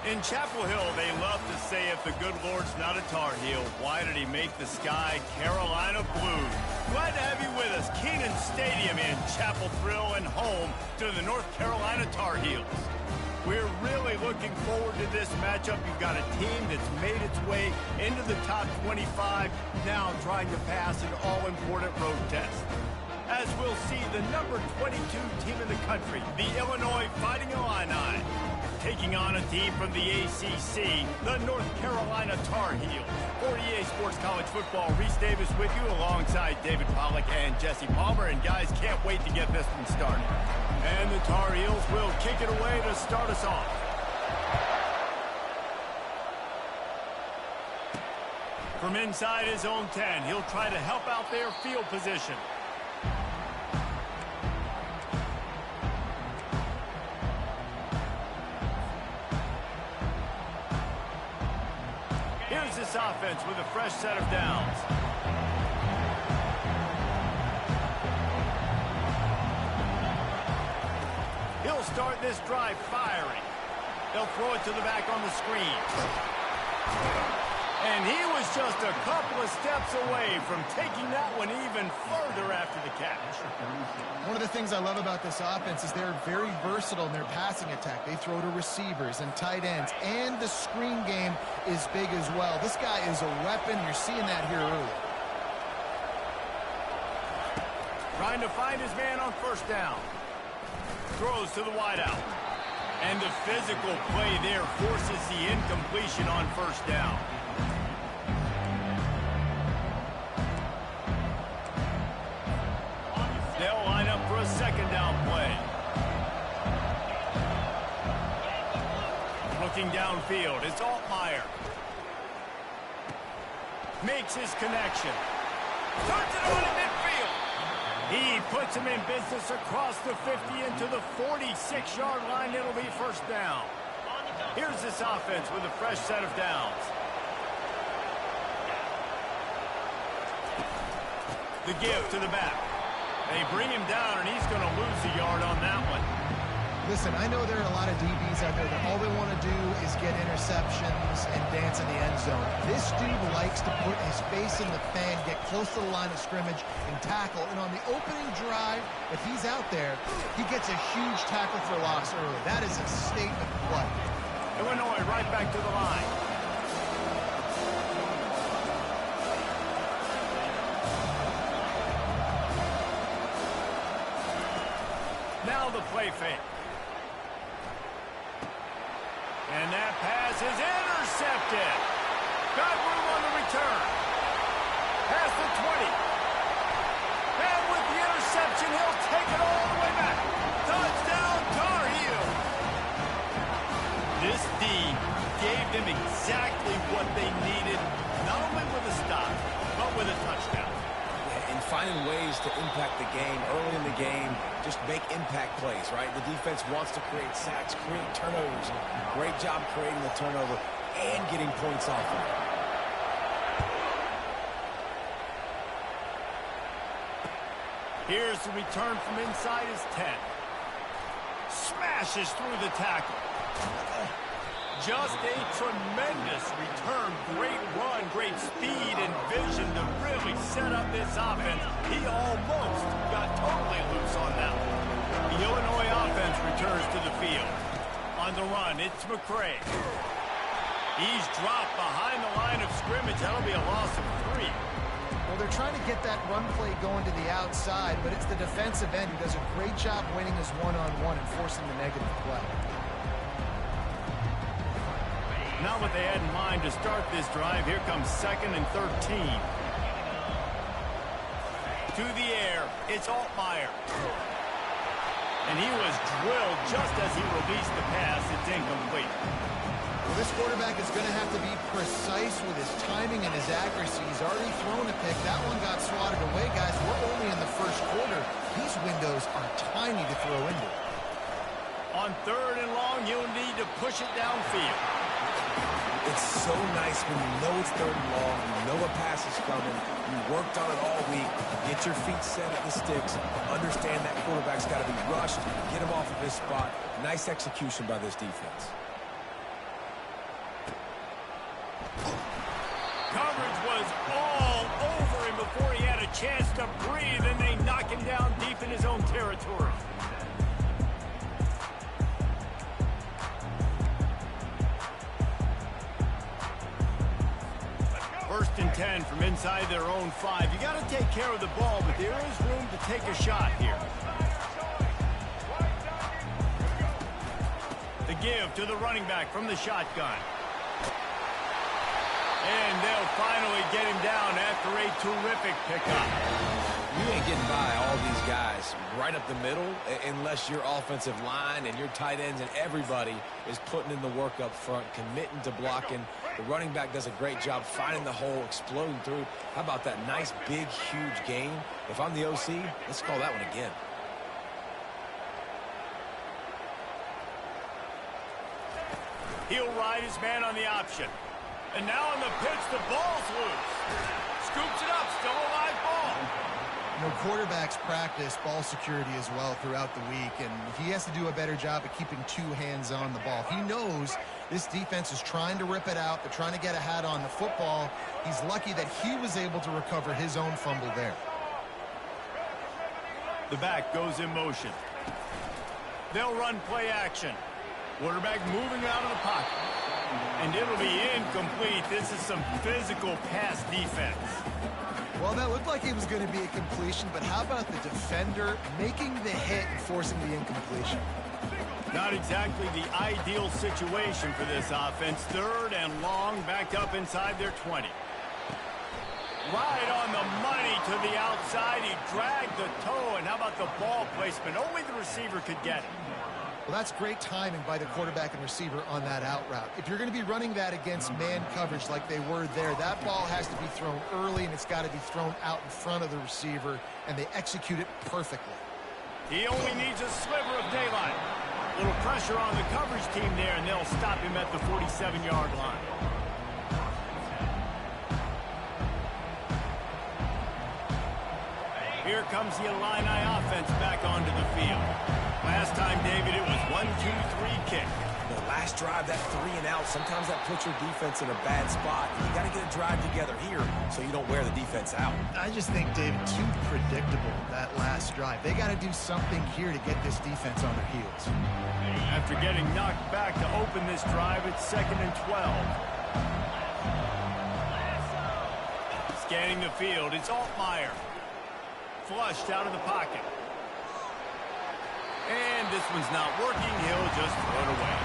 In Chapel Hill, they love to say if the good Lord's not a Tar Heel, why did he make the sky Carolina blue? Glad to have you with us. Kenan Stadium in Chapel Thrill and home to the North Carolina Tar Heels. We're really looking forward to this matchup. You've got a team that's made its way into the top 25, now trying to pass an all-important road test. As we'll see, the number 22 team in the country, the Illinois Fighting Illini, taking on a team from the ACC, the North Carolina Tar Heels. For EA Sports College Football, Reese Davis with you alongside David Pollack and Jesse Palmer. And guys, can't wait to get this one started. And the Tar Heels will kick it away to start us off. From inside his own 10, he'll try to help out their field position. Here's this offense with a fresh set of downs. He'll start this drive firing. They'll throw it to the back on the screen. And he was just a couple of steps away from taking that one even further after the catch. One of the things I love about this offense is they're very versatile in their passing attack. They throw to receivers and tight ends, and the screen game is big as well. This guy is a weapon. You're seeing that here early. Trying to find his man on first down. Throws to the wideout. And the physical play there forces the incompletion on first down. They'll line up for a second down play. Looking downfield, it's Altmaier. Makes his connection. Turns it on in midfield. He puts him in business across the 50 into the 46-yard line. It'll be first down. Here's this offense with a fresh set of downs. The give to the back. They bring him down, and he's going to lose a yard on that one. Listen, I know there are a lot of DBs out there that all they want to do is get interceptions and dance in the end zone. This dude likes to put his face in the fan, get close to the line of scrimmage, and tackle. And on the opening drive, if he's out there, he gets a huge tackle for loss early. That is a statement play. Illinois right back to the line. Now the play fake. And that pass is intercepted. Got room on the return. Past the 20. And with the interception, he'll take it all the way back. Touchdown, Tar Heels. This D gave them exactly what they needed, not only with a stop, but with a touchdown. And finding ways to impact the game early in the game, just make impact plays, right? The defense wants to create sacks, create turnovers. Great job creating the turnover and getting points off of it. Here's the return from inside his 10. Smashes through the tackle. Just a tremendous return. Great run, great speed and vision to really set up this offense. He almost got totally loose on that one. The Illinois offense returns to the field. On the run, it's McCray. He's dropped behind the line of scrimmage. That'll be a loss of 3. Well, they're trying to get that run play going to the outside, but it's the defensive end who does a great job winning his one-on-one and forcing the negative play. Not what they had in mind to start this drive. Here comes 2nd and 13. To the air, it's Altmaier. And he was drilled just as he released the pass. It's incomplete. Well, this quarterback is going to have to be precise with his timing and his accuracy. He's already thrown a pick. That one got swatted away, guys. We're only in the first quarter. These windows are tiny to throw into. On 3rd and long, you'll need to push it downfield. It's so nice when you know it's 3rd and long, you know a pass is coming, you worked on it all week, get your feet set at the sticks, understand that quarterback's got to be rushed, get him off of his spot. Nice execution by this defense. territory. First and 10 from inside their own 5. You got to take care of the ball, but there is room to take a shot here. The give to the running back from the shotgun. And they'll finally get him down after a terrific pickup. You ain't getting by all these guys right up the middle unless your offensive line and your tight ends and everybody is putting in the work up front, committing to blocking. The running back does a great job finding the hole, exploding through. How about that nice, big, huge gain? If I'm the OC, let's call that one again. He'll ride his man on the option. And now on the pitch, the ball's loose. Scoops it up, still a live ball. You know, quarterbacks practice ball security as well throughout the week, and he has to do a better job of keeping two hands on the ball. He knows this defense is trying to rip it out. They're trying to get a hat on the football. He's lucky that he was able to recover his own fumble there. The back goes in motion. They'll run play action. Quarterback moving out of the pocket. And it'll be incomplete. This is some physical pass defense. Well, that looked like it was going to be a completion, but how about the defender making the hit and forcing the incompletion? Not exactly the ideal situation for this offense. Third and long, backed up inside their 20. Right on the money to the outside. He dragged the toe, and how about the ball placement? Only the receiver could get it. Well, that's great timing by the quarterback and receiver on that out route. If you're going to be running that against man coverage like they were there, that ball has to be thrown early, and it's got to be thrown out in front of the receiver, and they execute it perfectly. He only needs a sliver of daylight. A little pressure on the coverage team there, and they'll stop him at the 47-yard line. Here comes the Illini offense back onto the field. Last time, David, it was 1-2-3 kick. The last drive, that 3 and out, sometimes that puts your defense in a bad spot. You got to get a drive together here so you don't wear the defense out. I just think, David, too predictable, that last drive. They got to do something here to get this defense on their heels. After getting knocked back to open this drive, it's 2nd and 12. Scanning the field, it's Altmaier. Flushed out of the pocket. And this one's not working. He'll just throw it away.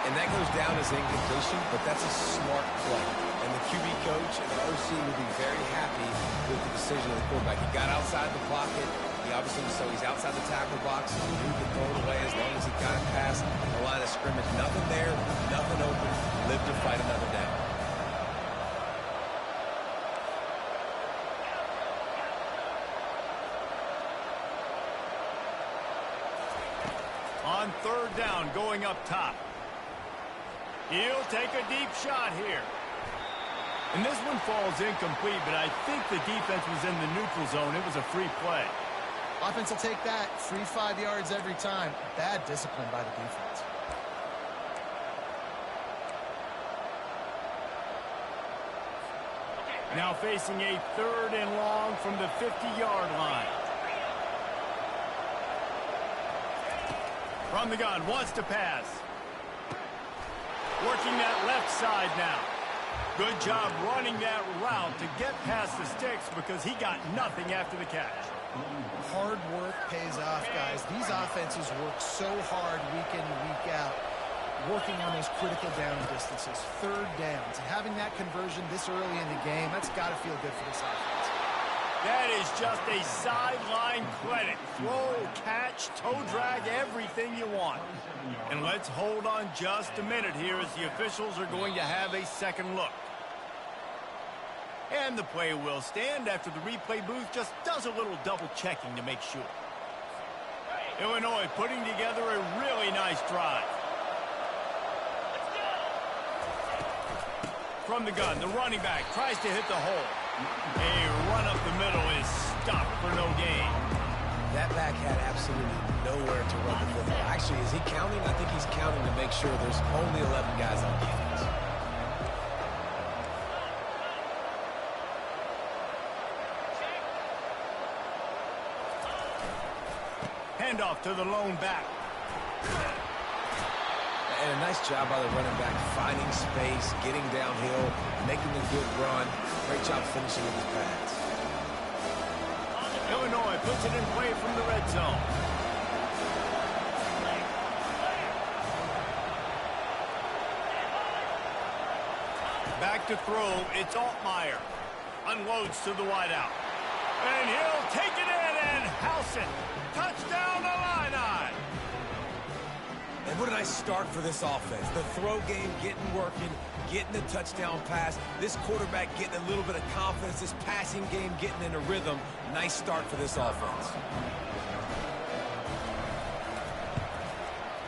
And that goes down as incompletion, but that's a smart play. And the QB coach and the OC will be very happy with the decision of the quarterback. He got outside the pocket. He obviously, so he's outside the tackle box. He can throw it away as long as he got it past the line of scrimmage. Nothing there, nothing open. Live to fight another down. On 3rd down, going up top. He'll take a deep shot here. And this one falls incomplete, but I think the defense was in the neutral zone. It was a free play. Offense will take that. Free 5 yards every time. Bad discipline by the defense. Now facing a 3rd and long from the 50-yard line. From the gun, wants to pass. Working that left side now. Good job running that route to get past the sticks because he got nothing after the catch. Hard work pays off, guys. These offenses work so hard week in and week out, working on those critical down distances, 3rd downs. And having that conversion this early in the game, that's got to feel good for this offense. That is just a sideline credit. Throw, catch, toe drag, everything you want. And let's hold on just a minute here as the officials are going to have a second look. And the play will stand after the replay booth just does a little double checking to make sure. Illinois putting together a really nice drive. From the gun, the running back tries to hit the hole. A run up the middle is stopped for no gain. That back had absolutely nowhere to run the football. Actually, is he counting? I think he's counting to make sure there's only 11 guys on defense. handoff to the lone back. And a nice job by the running back, finding space, getting downhill, making a good run. Great job finishing with his pass. Illinois puts it in play from the red zone. Back to throw, it's Altmaier. Unloads to the wideout. And he'll take it in and house it. Touchdown Illini. And what a nice start for this offense. The throw game getting working, getting the touchdown pass. This quarterback getting a little bit of confidence. This passing game getting in a rhythm. Nice start for this offense.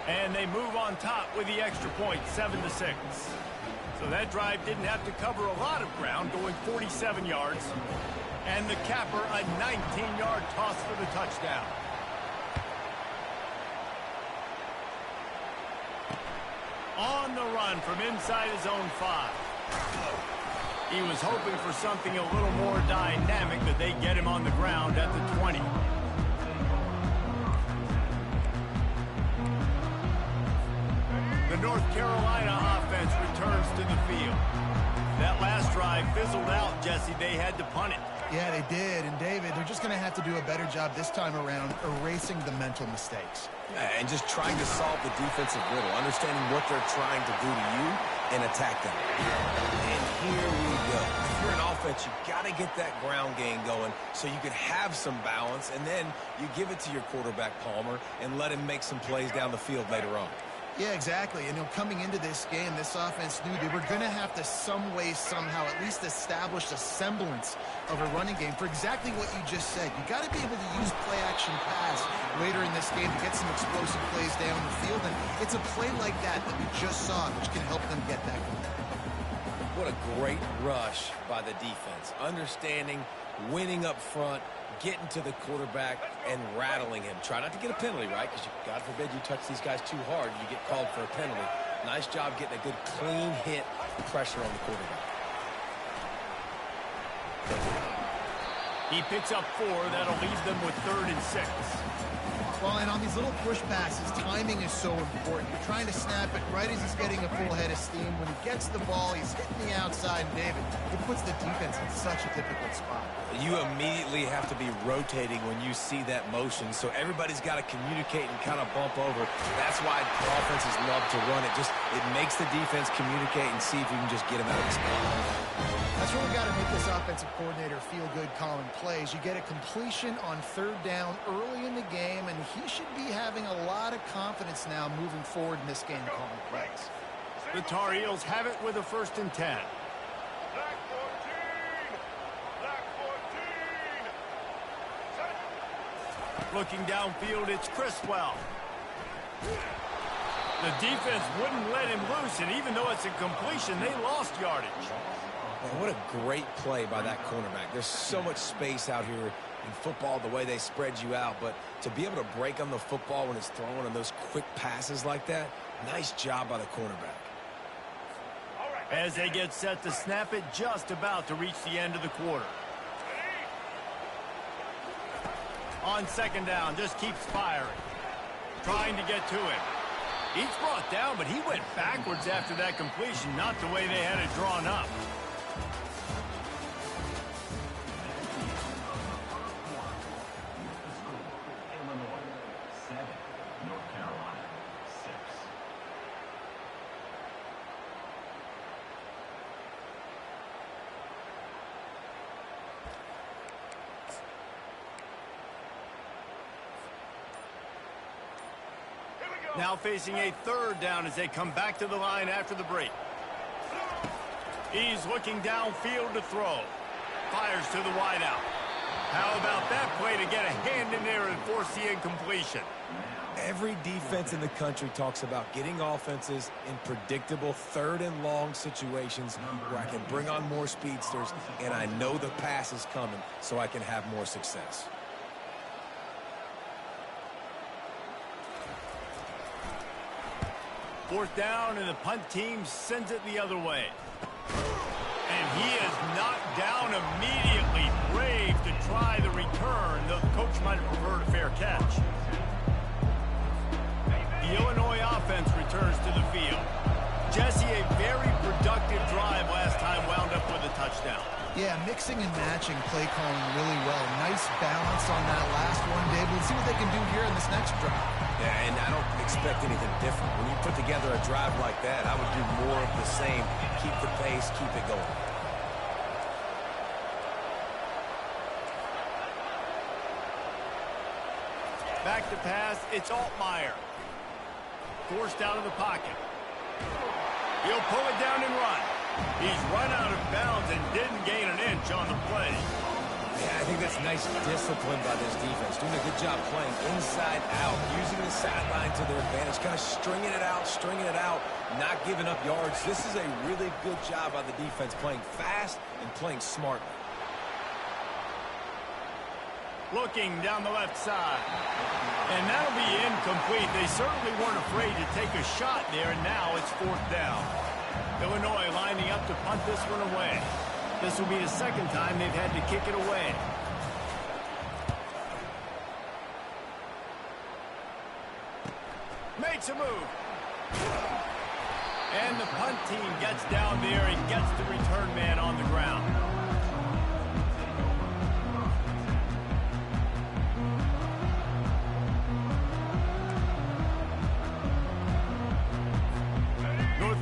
And they move on top with the extra point, 7-6. So that drive didn't have to cover a lot of ground, going 47 yards. And the capper, a 19-yard toss for the touchdown. On the run from inside his own 5. He was hoping for something a little more dynamic, but they get him on the ground at the 20. The North Carolina offense returns to the field. That last drive fizzled out, Jesse. They had to punt it. Yeah, they did. And, David, they're just going to have to do a better job this time around erasing the mental mistakes. And just trying to solve the defensive riddle, understanding what they're trying to do to you and attack them. And here we go. If you're an offense, you got to get that ground game going so you can have some balance, and then you give it to your quarterback, Palmer, and let him make some plays down the field later on. Yeah, exactly. And, coming into this game, this offense knew they were going to have to some way, somehow, at least establish a semblance of a running game for exactly what you just said. You got to be able to use play-action pass later in this game to get some explosive plays down the field. And it's a play like that that we just saw, which can help them get that going. What a great rush by the defense. Understanding, winning up front, getting to the quarterback and rattling him. Try not to get a penalty, right? Because God forbid you touch these guys too hard and you get called for a penalty. Nice job getting a good clean hit pressure on the quarterback. He picks up 4. That'll leave them with 3rd and 6. Well, and on these little push passes, timing is so important. You're trying to snap it right as he's getting a full head of steam. When he gets the ball, he's hitting the outside, and David, it puts the defense in such a difficult spot. You immediately have to be rotating when you see that motion, so everybody's got to communicate and kind of bump over. That's why offenses love to run it. It makes the defense communicate and see if you can just get him out of the spot. That's where we got to make this offensive coordinator feel good calling plays. You get a completion on 3rd down early in the game, and he should be having a lot of confidence now moving forward in this game calling plays. The Tar Heels have it with a 1st and 10. Looking downfield, it's Criswell. The defense wouldn't let him loose, and even though it's a completion, they lost yardage. Man, what a great play by that cornerback. There's so much space out here in football, the way they spread you out, but to be able to break on the football when it's thrown on those quick passes like that, nice job by the cornerback. As they get set to snap it, just about to reach the end of the quarter. On 2nd down, just keeps firing. Trying to get to him. He's brought down, but he went backwards after that completion, not the way they had it drawn up. Now facing a 3rd down as they come back to the line after the break. He's looking downfield to throw. Fires to the wideout. How about that play to get a hand in there and force the incompletion? Every defense in the country talks about getting offenses in predictable 3rd and long situations where I can bring on more speedsters and I know the pass is coming so I can have more success. 4th down, and the punt team sends it the other way. And he is knocked down immediately. Brave to try the return, though the coach might have preferred a fair catch. The Illinois offense returns to the field. Jesse, a very productive drive last time wound up with a touchdown. Yeah, mixing and matching play calling really well. Nice balance on that last one, Dave. Let's see what they can do here in this next drive. Yeah, and I don't expect anything different. When you put together a drive like that, I would do more of the same. Keep the pace, keep it going. Back to pass, it's Altmaier. Forced out of the pocket. He'll pull it down and run. He's run out of bounds and didn't gain an inch on the play. Yeah, I think that's nice discipline by this defense. Doing a good job playing inside out, using the sideline to their advantage, kind of stringing it out, not giving up yards. This is a really good job by the defense, playing fast and playing smartly. Looking down the left side. And that'll be incomplete. They certainly weren't afraid to take a shot there, and now it's 4th down. Illinois lining up to punt this one away. This will be the second time they've had to kick it away. Makes a move. And the punt team gets down there and gets the return man on the ground.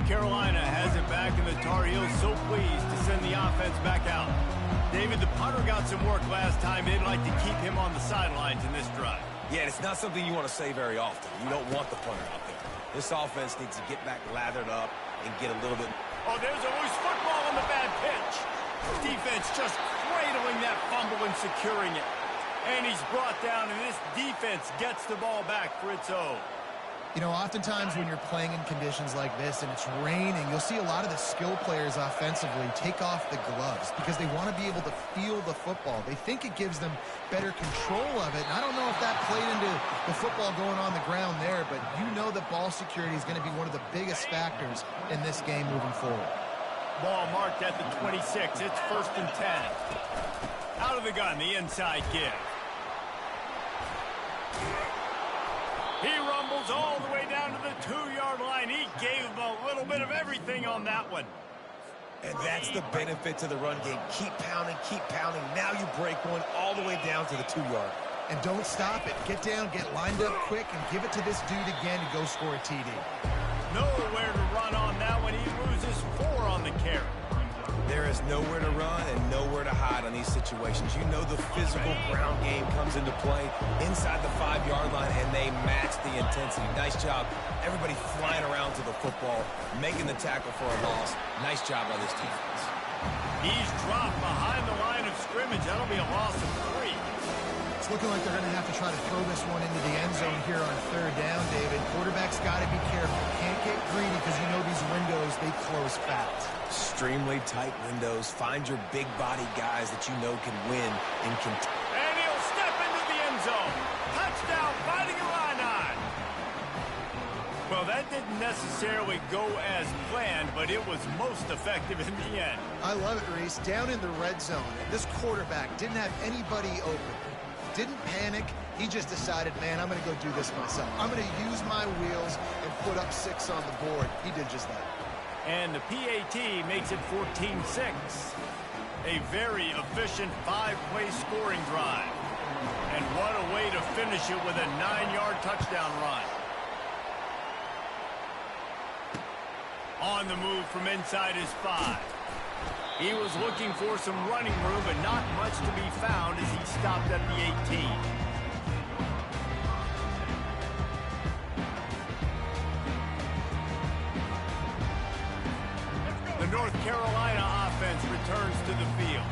Carolina has it back, and the Tar Heels so pleased to send the offense back out. David, the punter got some work last time. They'd like to keep him on the sidelines in this drive. Yeah, it's not something you want to say very often. You don't want the punter out there. This offense needs to get back lathered up and get a little bit... Oh, there's a loose football on the bad pitch. Defense just cradling that fumble and securing it. And he's brought down, and this defense gets the ball back for its own. You know, oftentimes when you're playing in conditions like this and it's raining, you'll see a lot of the skill players offensively take off the gloves because they want to be able to feel the football. They think it gives them better control of it. And I don't know if that played into the football going on the ground there, but you know that ball security is going to be one of the biggest factors in this game moving forward. Ball marked at the 26. It's 1st and 10. Out of the gun, the inside give. He rumbles all the way down to the 2-yard line. He gave him a little bit of everything on that one. And that's the benefit to the run game. Keep pounding, keep pounding. Now you break one all the way down to the 2-yard. And don't stop it. Get down, get lined up quick, and give it to this dude again to go score a TD. Nowhere to run on that one. He loses 4 on the carry. There is nowhere to run and nowhere to hide on these situations. You know the physical ground game comes into play inside the 5-yard line, and they match the intensity. Nice job. Everybody flying around to the football, making the tackle for a loss. Nice job by this defense. He's dropped behind the line of scrimmage. That'll be a loss of 3. It's looking like they're going to have to try to throw this one into the end zone here on 3rd down, David. Quarterback's got to be careful. Can't get greedy because you know these windows, they close fast. Extremely tight windows. Find your big body guys that you know can win and can... And he'll step into the end zone. Touchdown, Fighting Illini. Well, that didn't necessarily go as planned, but it was most effective in the end. I love it, Reese. Down in the red zone, this quarterback didn't have anybody open. Didn't panic. He just decided, man, I'm going to go do this myself. I'm going to use my wheels and put up 6 on the board. He did just that. And the PAT makes it 14-6. A very efficient 5-play scoring drive. And what a way to finish it with a 9-yard touchdown run. On the move from inside his 5. He was looking for some running room, but not much to be found as he stopped at the 18. The North Carolina offense returns to the field.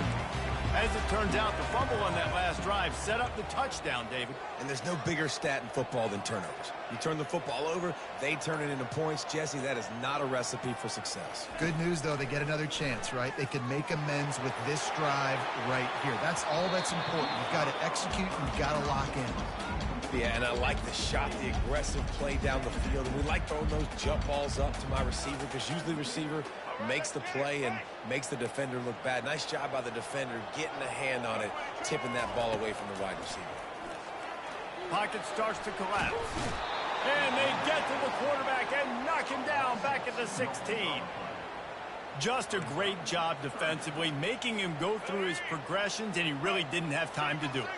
As it turns out, the fumble on that last drive set up the touchdown, David. And there's no bigger stat in football than turnovers. You turn the football over, they turn it into points. Jesse, that is not a recipe for success. Good news, though, they get another chance, right? They can make amends with this drive right here. That's all that's important. You've got to execute, and you've got to lock in. Yeah, and I like the shot, the aggressive play down the field. And we like throwing those jump balls up to my receiver because usually receiver makes the play and makes the defender look bad. Nice job by the defender getting a hand on it, tipping that ball away from the wide receiver. Pocket starts to collapse. And they get to the quarterback and knock him down back at the 16. Just a great job defensively, making him go through his progressions, and he really didn't have time to do it.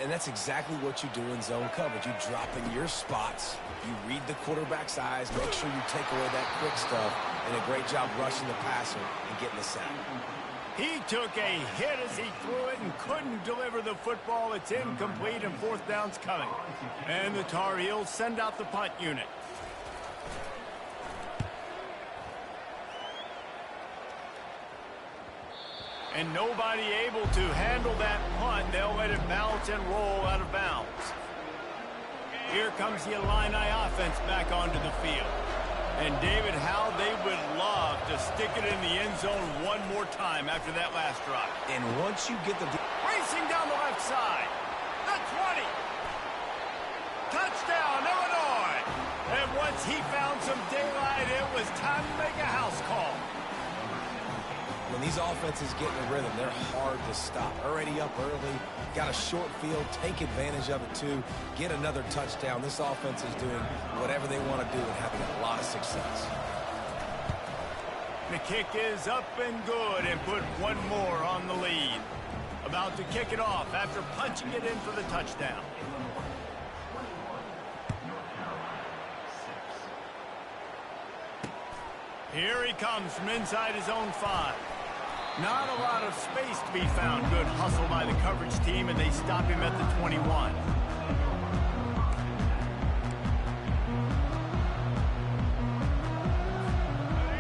And that's exactly what you do in zone coverage. You drop in your spots, you read the quarterback's eyes, make sure you take away that quick stuff, and a great job rushing the passer and getting the sack. He took a hit as he threw it and couldn't deliver the football. It's incomplete, and fourth down's coming. And the Tar Heels send out the punt unit. And nobody able to handle that punt. They'll let it bounce and roll out of bounds. Here comes the Illini offense back onto the field. And David, how they would love to stick it in the end zone one more time after that last drive. And once you get the... Racing down the left side. The 20. Touchdown, Illinois. And once he found some daylight, it was time to make a house call. When these offenses get in a rhythm, they're hard to stop. Already up early, got a short field, take advantage of it too, get another touchdown. This offense is doing whatever they want to do and having a lot of success. The kick is up and good and put one more on the lead. About to kick it off after punching it in for the touchdown. Here he comes from inside his own 5. Not a lot of space to be found. Good hustle by the coverage team, and they stop him at the 21.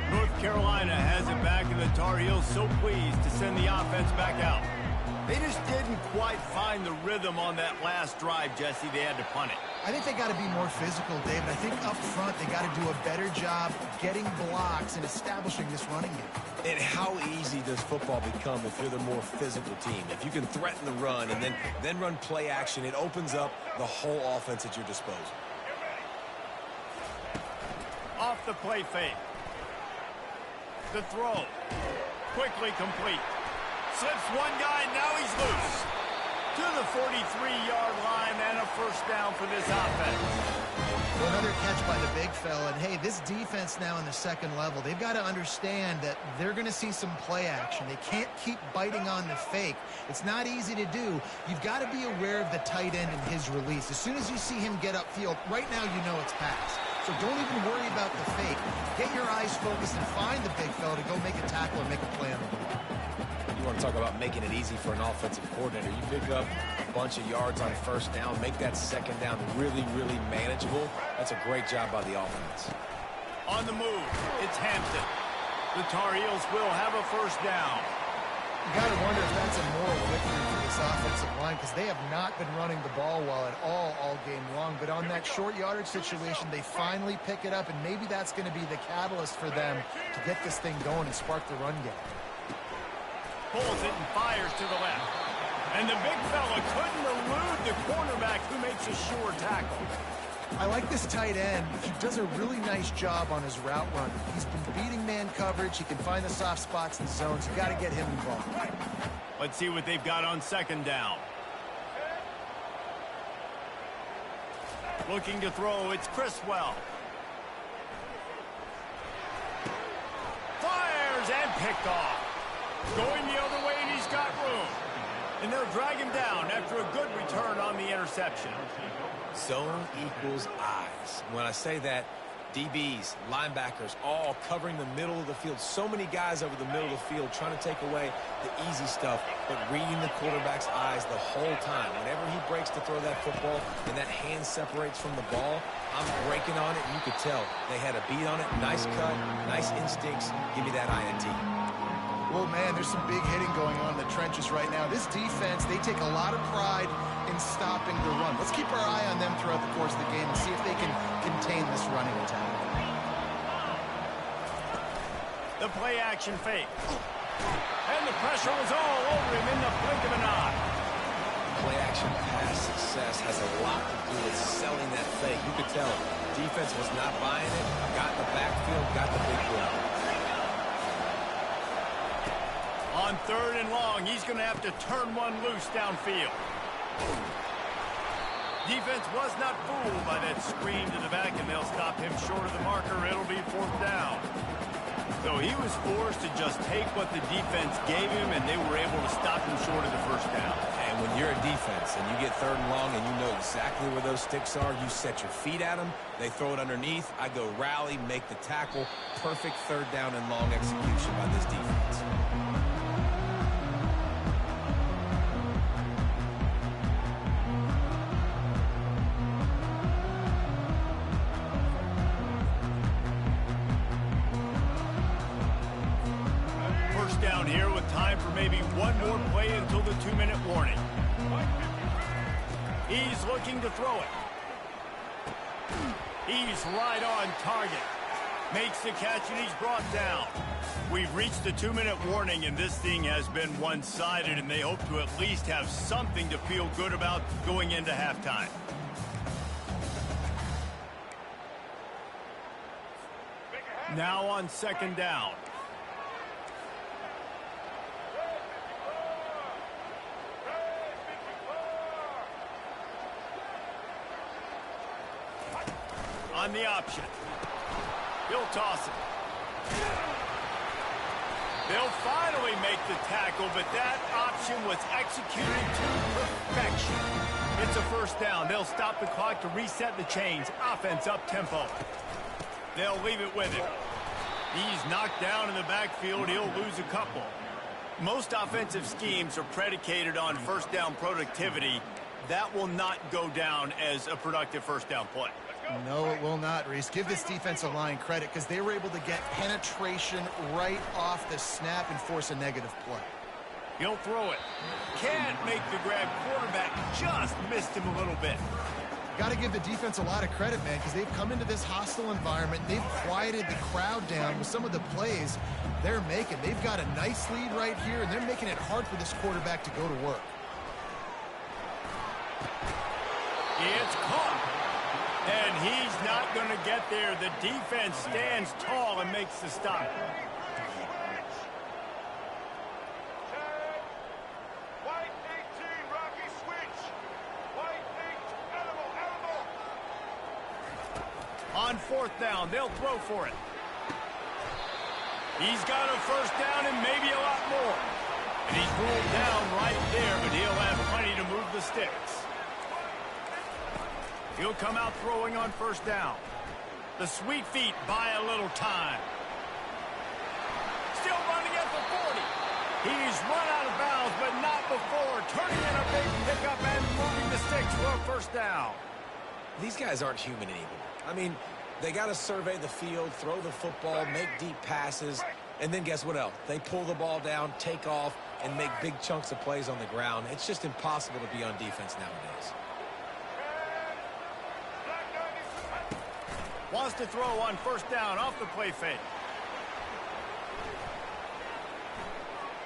North Carolina has it back, and the Tar Heels so pleased to send the offense back out. They just didn't quite find the rhythm on that last drive, Jesse. They had to punt it. I think they got to be more physical, David. I think up front they got to do a better job getting blocks and establishing this running game. And how easy does football become if you're the more physical team? If you can threaten the run and then run play action, it opens up the whole offense at your disposal. Off the play fake. The throw. Quickly complete. Slips one guy, now he's loose. To the 43-yard line and a first down for this offense. Well, another catch by the big fella. And, hey, this defense now in the second level, they've got to understand that they're going to see some play action. They can't keep biting on the fake. It's not easy to do. You've got to be aware of the tight end and his release. As soon as you see him get upfield, right now you know it's pass. So don't even worry about the fake. Get your eyes focused and find the big fella to go make a tackle or make a play on the ball. You want to talk about making it easy for an offensive coordinator. You pick up a bunch of yards on first down, make that second down really, really manageable. That's a great job by the offense. On the move, it's Hampton. The Tar Heels will have a first down. You got to wonder if that's a moral victory for this offensive line, because they have not been running the ball well at all game long. But on that short yardage situation, they finally pick it up, and maybe that's going to be the catalyst for them to get this thing going and spark the run game. Pulls it and fires to the left. And the big fella couldn't elude the cornerback, who makes a sure tackle. I like this tight end. He does a really nice job on his route run. He's been beating man coverage. He can find the soft spots in zones. You got to get him involved. Let's see what they've got on second down. Looking to throw, it's Criswell. Fires and picked off. Going the other way, and he's got room. And they'll drag him down after a good return on the interception. Zone equals eyes. When I say that, DBs, linebackers, all covering the middle of the field. So many guys over the middle of the field trying to take away the easy stuff, but reading the quarterback's eyes the whole time. Whenever he breaks to throw that football and that hand separates from the ball, I'm breaking on it, and you could tell they had a beat on it. Nice cut, nice instincts. Give me that INT. Well, man, there's some big hitting going on in the trenches right now. This defense, they take a lot of pride in stopping the run. Let's keep our eye on them throughout the course of the game and see if they can contain this running attack. The play action fake. And the pressure was all over him in the blink of an eye. Play action pass success has a lot to do with selling that fake. You could tell defense was not buying it, got in the backfield, got the big play. On third and long, he's going to have to turn one loose downfield. Defense was not fooled by that screen to the back, and they'll stop him short of the marker. It'll be 4th down. So he was forced to just take what the defense gave him, and they were able to stop him short of the 1st down. And when you're a defense and you get 3rd and long and you know exactly where those sticks are, you set your feet at them, they throw it underneath, I go rally, make the tackle. Perfect 3rd down and long execution by this defense. Down here with time for maybe one more play until the 2-minute warning. He's looking to throw it. He's right on target. Makes the catch and he's brought down. We've reached the 2-minute warning and this thing has been one-sided, and they hope to at least have something to feel good about going into halftime. Now on 2nd down. On the option. He'll toss it. They'll finally make the tackle, but that option was executed to perfection. It's a 1st down. They'll stop the clock to reset the chains. Offense up tempo. They'll leave it with him. He's knocked down in the backfield. He'll lose a couple. Most offensive schemes are predicated on 1st down productivity. That will not go down as a productive 1st down play. No, it will not, Reese. Give this defensive line credit because they were able to get penetration right off the snap and force a negative play. He'll throw it. Can't make the grab. Quarterback just missed him a little bit. Got to give the defense a lot of credit, man, because they've come into this hostile environment. They've quieted the crowd down with some of the plays they're making. They've got a nice lead right here, and they're making it hard for this quarterback to go to work. It's caught. And he's not going to get there. The defense stands tall and makes the stop. On 4th down, they'll throw for it. He's got a 1st down and maybe a lot more. And he's ruled down right there, but he'll have plenty to move the sticks. He'll come out throwing on 1st down. The sweet feet buy a little time. Still running at the 40. He's run out of bounds, but not before. Turning in a big pickup and moving the sticks for a 1st down. These guys aren't human anymore. I mean, they got to survey the field, throw the football, make deep passes, and then guess what else? They pull the ball down, take off, and make big chunks of plays on the ground. It's just impossible to be on defense nowadays. Wants to throw on 1st down off the play fake.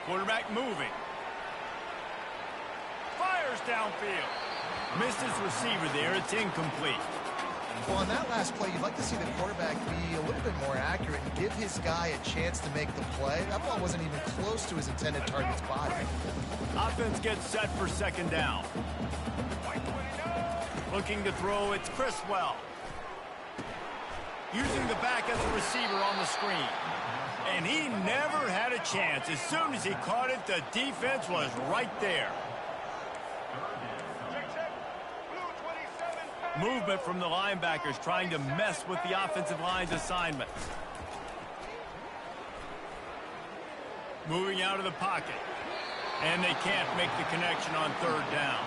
Quarterback moving. Fires downfield. Missed his receiver there. It's incomplete. Well, on that last play, you'd like to see the quarterback be a little bit more accurate and give his guy a chance to make the play. That ball wasn't even close to his intended target's body. Offense gets set for 2nd down. Looking to throw, it's Criswell. Using the back as a receiver on the screen. And he never had a chance. As soon as he caught it, the defense was right there. Movement from the linebackers trying to mess with the offensive line's assignment. Moving out of the pocket. And they can't make the connection on 3rd down.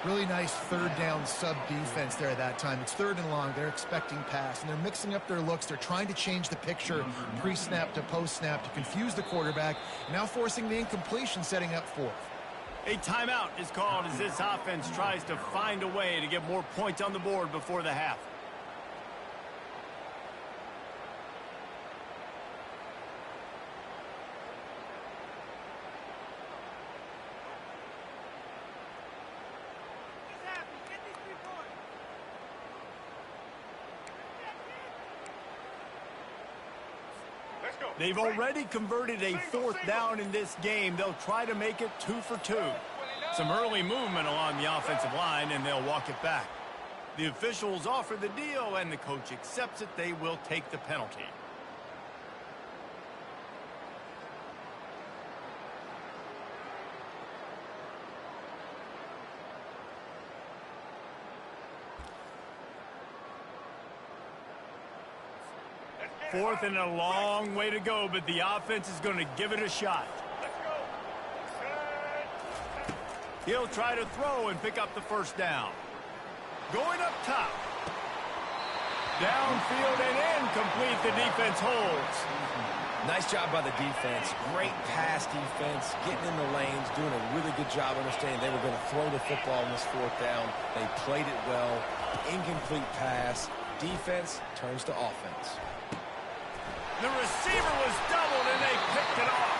Really nice 3rd down sub defense there at that time. It's 3rd and long. They're expecting pass, and they're mixing up their looks. They're trying to change the picture pre-snap to post-snap to confuse the quarterback, now forcing the incompletion, setting up 4th. A timeout is called as this offense tries to find a way to get more points on the board before the half. They've already converted a 4th down in this game. They'll try to make it 2 for 2. Some early movement along the offensive line, and they'll walk it back. The officials offer the deal, and the coach accepts it. They will take the penalty. Fourth and a long way to go, but the offense is going to give it a shot. He'll try to throw and pick up the first down. Going up top. Downfield and incomplete. The defense holds. Nice job by the defense. Great pass defense, getting in the lanes, doing a really good job understanding they were going to throw the football on this fourth down. They played it well. Incomplete pass. Defense turns to offense. The receiver was doubled, and they picked it off.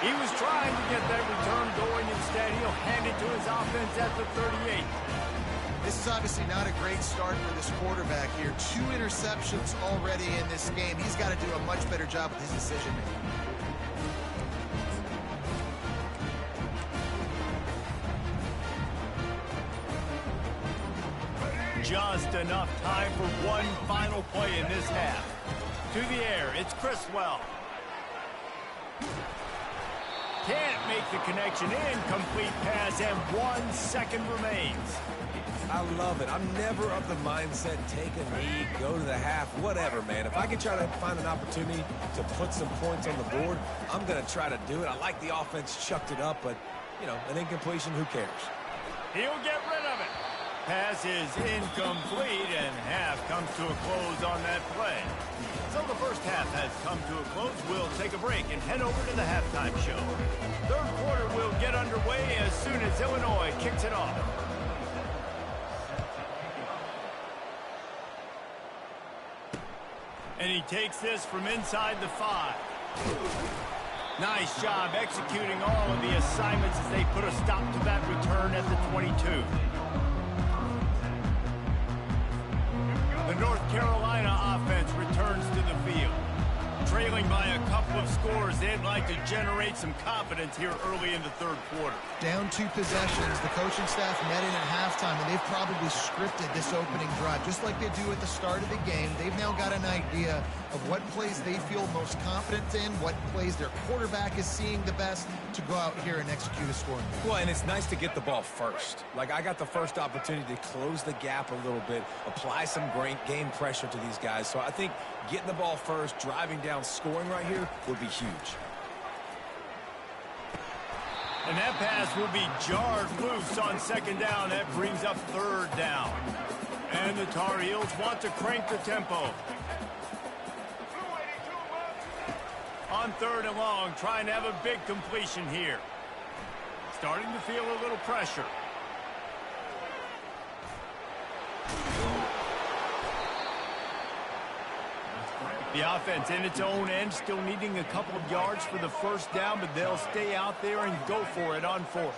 He was trying to get that return going. Instead, he'll hand it to his offense at the 38. This is obviously not a great start for this quarterback here. 2 interceptions already in this game. He's got to do a much better job with his decision-making. Just enough time for one final play in this half. To the air, it's Criswell. Can't make the connection. Incomplete pass, and 1 second remains. I love it. I'm never of the mindset, take a knee, go to the half, whatever, man. If I can try to find an opportunity to put some points on the board, I'm going to try to do it. I like the offense chucked it up, but, you know, an incompletion, who cares? He'll get rid of it. Pass is incomplete, and half comes to a close on that play. So the first half has come to a close. We'll take a break and head over to the halftime show. Third quarter will get underway as soon as Illinois kicks it off. And he takes this from inside the 5. Nice job executing all of the assignments as they put a stop to that return at the 22. The North Carolina offense returns to the field. Trailing by a couple of scores, they'd like to generate some confidence here early in the third quarter. Down 2 possessions, the coaching staff met in at halftime, and they've probably scripted this opening drive. Just like they do at the start of the game, they've now got an idea of what plays they feel most confident in, what plays their quarterback is seeing the best to go out here and execute a scoring. Well, and it's nice to get the ball first. Like, I got the first opportunity to close the gap a little bit, apply some great game pressure to these guys. So I think getting the ball first, driving down, scoring right here would be huge. And that pass will be jarred loose on second down. That brings up third down. And the Tar Heels want to crank the tempo. On third and long, trying to have a big completion here. Starting to feel a little pressure. The offense in its own end, still needing a couple of yards for the first down, but they'll stay out there and go for it on fourth.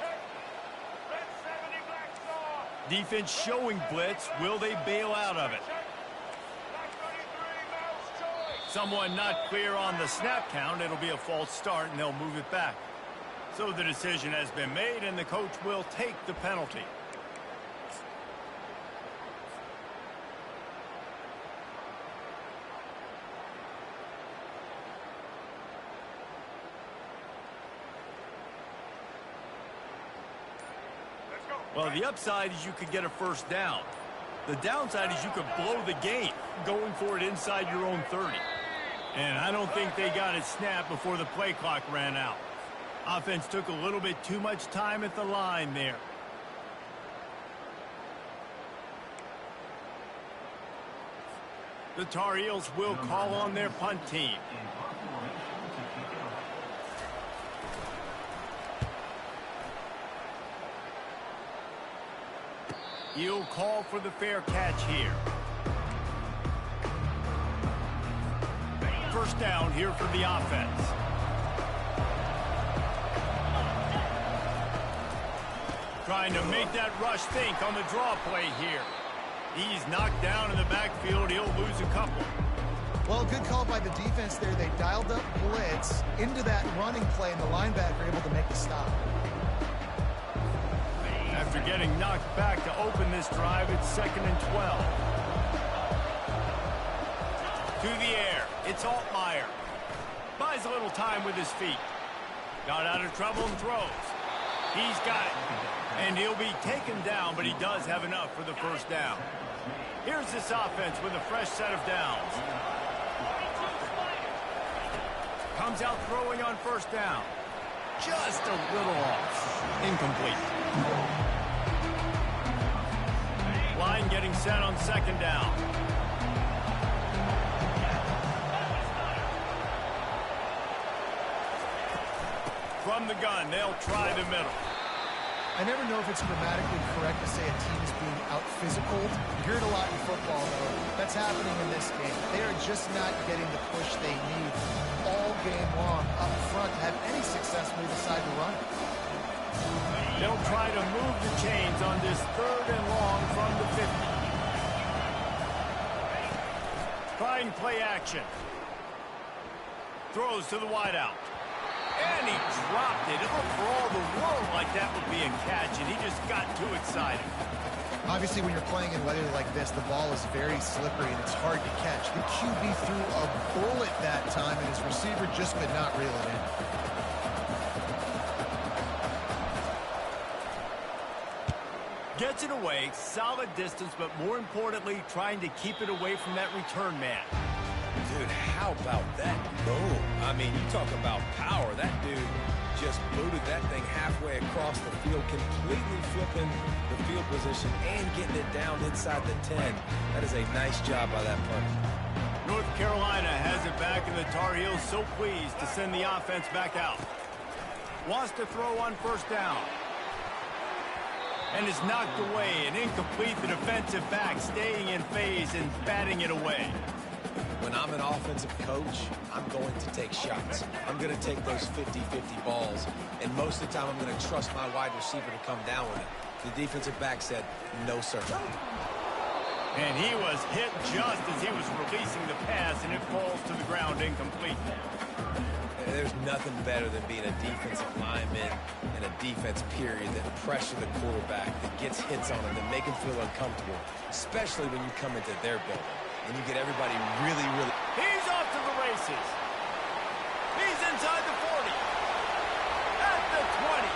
Defense showing blitz. Will they bail out of it? Someone not clear on the snap count. It'll be a false start, and they'll move it back. So the decision has been made, and the coach will take the penalty. Well, the upside is you could get a first down. The downside is you could blow the game going for it inside your own 30. And I don't think they got it snapped before the play clock ran out. Offense took a little bit too much time at the line there. The Tar Heels will call on their punt team. He'll call for the fair catch here. First down here for the offense. Trying to make that rush think on the draw play here. He's knocked down in the backfield. He'll lose a couple. Well, good call by the defense there. They dialed up blitz into that running play, and the linebacker able to make the stop. after getting knocked back to open this drive. It's 2nd and 12. To the air. It's Altmaier. Buys a little time with his feet. Got out of trouble and throws. He's got it. And he'll be taken down, but he does have enough for the first down. Here's this offense with a fresh set of downs. Comes out throwing on first down. Just a little off. Incomplete. Line getting set on 2nd down. From the gun, they'll try the middle. I never know if it's grammatically correct to say a team is being out-physical. You hear it a lot in football, though. That's happening in this game. They are just not getting the push they need all game long up front to have any success when they decide to run. They'll try to move the chains on this 3rd and long from the 50. Trying play action. Throws to the wideout. And he dropped it. It looked for all the world like that would be a catch, and he just got too excited. Obviously, when you're playing in weather like this, the ball is very slippery, and it's hard to catch. The QB threw a bullet that time, and his receiver just could not reel it in. Gets it away, solid distance, but more importantly, trying to keep it away from that return man. Dude, how about that boom? I mean, you talk about power. That dude just booted that thing halfway across the field, completely flipping the field position and getting it down inside the 10. That is a nice job by that punter. North Carolina has it back, and the Tar Heels so pleased to send the offense back out. Wants to throw on first down. And is knocked away and incomplete. The defensive back staying in phase and batting it away. When I'm an offensive coach, I'm going to take shots. I'm going to take those 50-50 balls, and most of the time I'm going to trust my wide receiver to come down with it. The defensive back said, no, sir. And he was hit just as he was releasing the pass, and it falls to the ground incomplete. There's nothing better than being a defensive lineman and a defense period that pressure the quarterback, that gets hits on him, that make him feel uncomfortable, especially when you come into their building. And you get everybody really... He's off to the races. He's inside the 40. At the 20.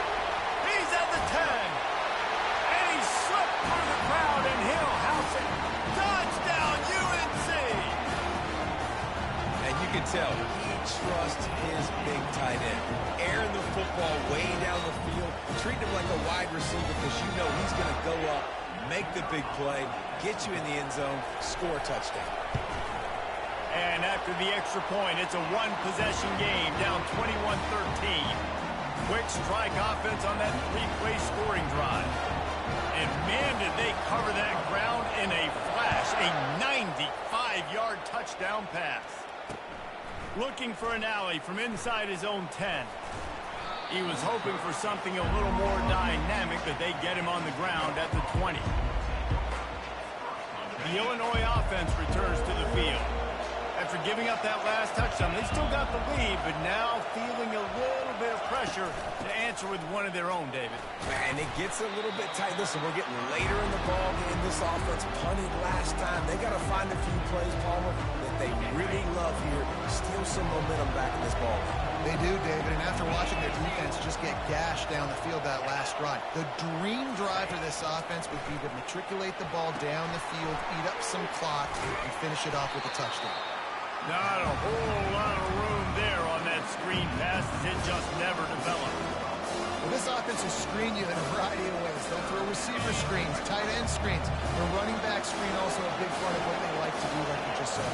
He's at the 10. And he slipped through the crowd, and he'll house it. Touchdown, UNC! And you can tell he trusts his big tight end. Airing the football way down the field. Treat him like a wide receiver because you know he's going to go up, make the big play, get you in the end zone, score a touchdown. And after the extra point, it's a one-possession game, down 21-13. Quick strike offense on that three-play scoring drive. And man, did they cover that ground in a flash. A 95-yard touchdown pass. Looking for an alley from inside his own 10. He was hoping for something a little more dynamic, but they get him on the ground at the 20. The Illinois offense returns to the field. After giving up that last touchdown, they still got the lead, but now feeling a little bit of pressure to answer with one of their own, David. And it gets a little bit tight. Listen, we're getting later in the ball game. This offense punted last time. They got to find a few plays, Palmer, that they really love here. Steal some momentum back in this ball game. They do, David, and after watching their defense just get gashed down the field that last drive, the dream drive for this offense would be to matriculate the ball down the field, eat up some clock, and finish it off with a touchdown. Not a whole lot of room there on that screen pass, as it just never developed. Well, this offense will screen you in a variety of ways. They'll throw receiver screens, tight end screens. The running back screen also a big part of what they like to do, like you just said.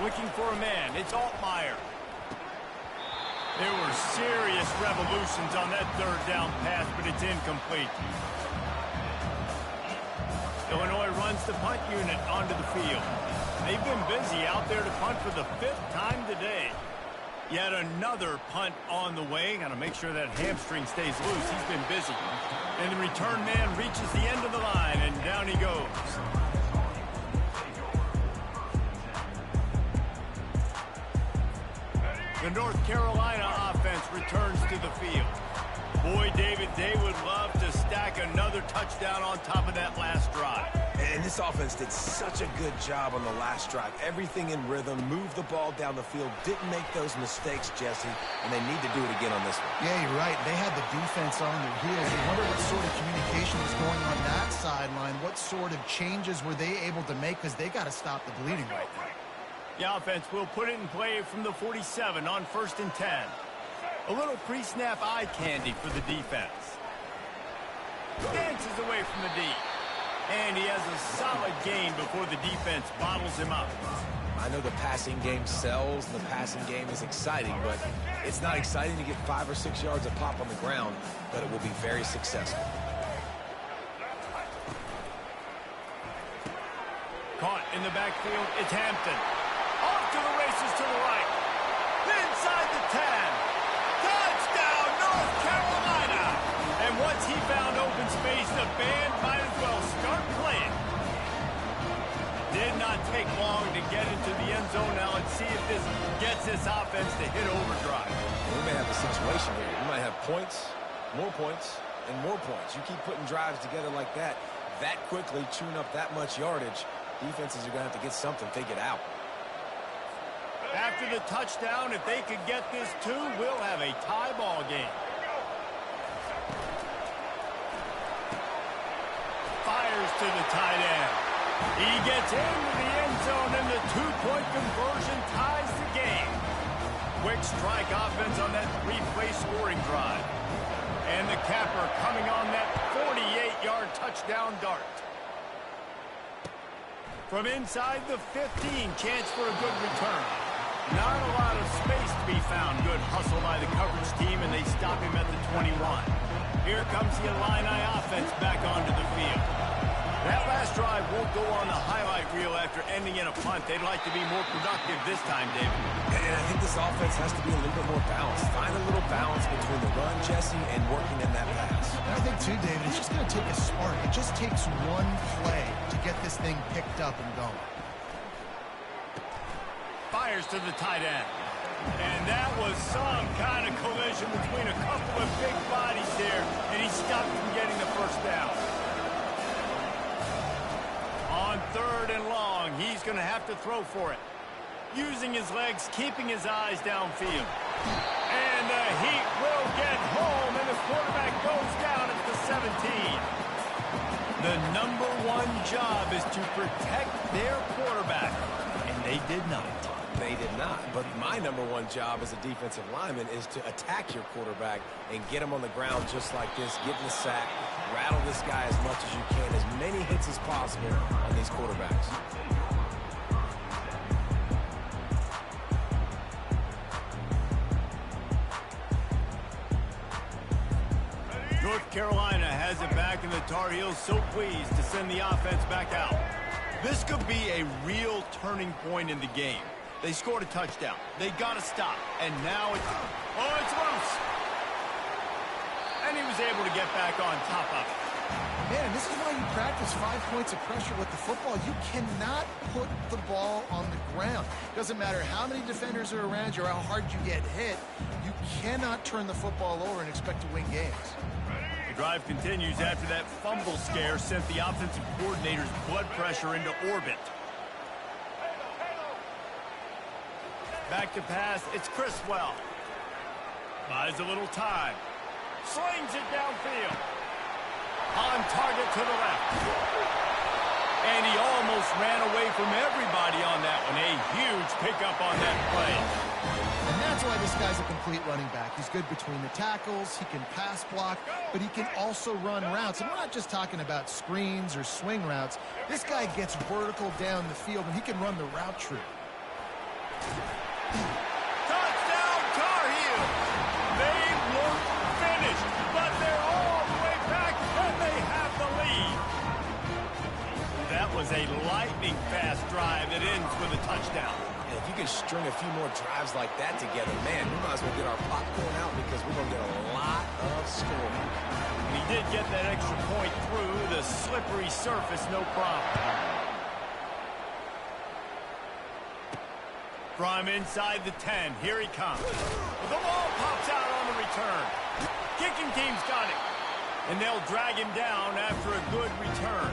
Looking for a man. It's Altmaier. There were serious revolutions on that third down pass, but it's incomplete. Illinois runs the punt unit onto the field. They've been busy out there to punt for the 5th time today. Yet another punt on the way. Got to make sure that hamstring stays loose. He's been busy. And the return man reaches the end of the line, and down he goes. The North Carolina offense returns to the field. Boy, David, they would love to stack another touchdown on top of that last drive. And this offense did such a good job on the last drive. Everything in rhythm, moved the ball down the field, didn't make those mistakes, Jesse, and they need to do it again on this one. Yeah, you're right. They had the defense on their heels. I wonder what sort of communication was going on that sideline. What sort of changes were they able to make, because they got to stop the bleeding right now. The offense will put it in play from the 47 on 1st and 10. A little pre-snap eye candy for the defense. Dances away from the D. And he has a solid gain before the defense bottles him up. I know the passing game sells, and the passing game is exciting, but it's not exciting to get 5 or 6 yards a pop on the ground, but it will be very successful. Caught in the backfield, it's Hampton. Off to the races to the right. Inside the 10. Touchdown, North Carolina! And once he found open space, the band might as well start playing. Did not take long to get into the end zone. Now let's see if this gets this offense to hit overdrive. We may have a situation here. We might have points, and more points. You keep putting drives together like that quickly, chewing up that much yardage, defenses are going to have to get something figured out. After the touchdown, if they could get this too, we'll have a tie ball game. Fires to the tight end. He gets into the end zone, and the two-point conversion ties the game. Quick strike offense on that three-play scoring drive. And the capper coming on that 48-yard touchdown dart. From inside the 15, chance for a good return. Not a lot of space to be found. Good hustle by the coverage team, and they stop him at the 21. Here comes the Illini offense back onto the field. That last drive won't go on the highlight reel after ending in a punt. They'd like to be more productive this time, David. And I think this offense has to be a little bit more balanced. Find a little balance between the run, Jesse, and working in that pass. And I think, too, David, it's just going to take a spark. It just takes one play to get this thing picked up and going. Fires to the tight end. And that was some kind of collision between a couple of big bodies there, and he stopped from getting the first down. On 3rd and long, he's going to have to throw for it. Using his legs, keeping his eyes downfield. And the Heat will get home, and the quarterback goes down at the 17. The #1 job is to protect their quarterback, and they did not. They did not, but my #1 job as a defensive lineman is to attack your quarterback and get him on the ground just like this, get in the sack, rattle this guy as much as you can, as many hits as possible on these quarterbacks. North Carolina has it back, and the Tar Heels so pleased to send the offense back out. This could be a real turning point in the game. They scored a touchdown. They got to stop. And now it's loose. And he was able to get back on top of it. Man, this is why you practice 5 points of pressure with the football. You cannot put the ball on the ground. Doesn't matter how many defenders are around you or how hard you get hit. You cannot turn the football over and expect to win games. The drive continues after that fumble scare sent the offensive coordinator's blood pressure into orbit. Back to pass, it's Criswell. Buys a little time. Slings it downfield. On target to the left. And he almost ran away from everybody on that one. A huge pickup on that play. And that's why this guy's a complete running back. He's good between the tackles, he can pass block, but he can also run routes. And we're not just talking about screens or swing routes. This guy gets vertical down the field, and he can run the route tree. Touchdown, Tar Heels! They look finished, but they're all the way back, and they have the lead. That was a lightning-fast drive that ends with a touchdown. And if you can string a few more drives like that together, man, we might as well get our popcorn out because we're going to get a lot of scoring. And he did get that extra point through the slippery surface, no problem. From inside the 10, here he comes. The ball pops out on the return. Kicking team's got it. And they'll drag him down after a good return.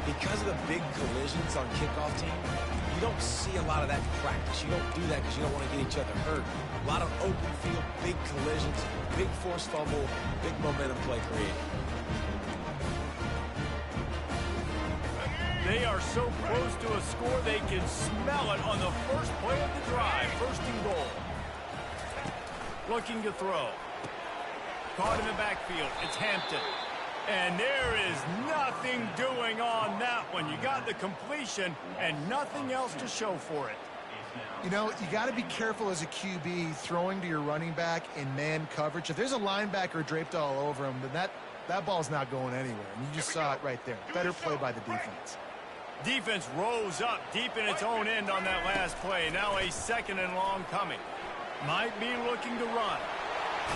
Because of the big collisions on kickoff team, you don't see a lot of that in practice. You don't do that because you don't want to get each other hurt. A lot of open field, big collisions, big forced fumble, big momentum play created. They are so close to a score they can smell it on the first play of the drive. First and goal. Looking to throw. Caught in the backfield. It's Hampton. And there is nothing doing on that one. You got the completion and nothing else to show for it. You know, you got to be careful as a QB throwing to your running back in man coverage. If there's a linebacker draped all over him, then that ball's not going anywhere. And you just saw it right there. Better play by the defense. Defense rose up deep in its own end on that last play. Now a second and long coming. Might be looking to run.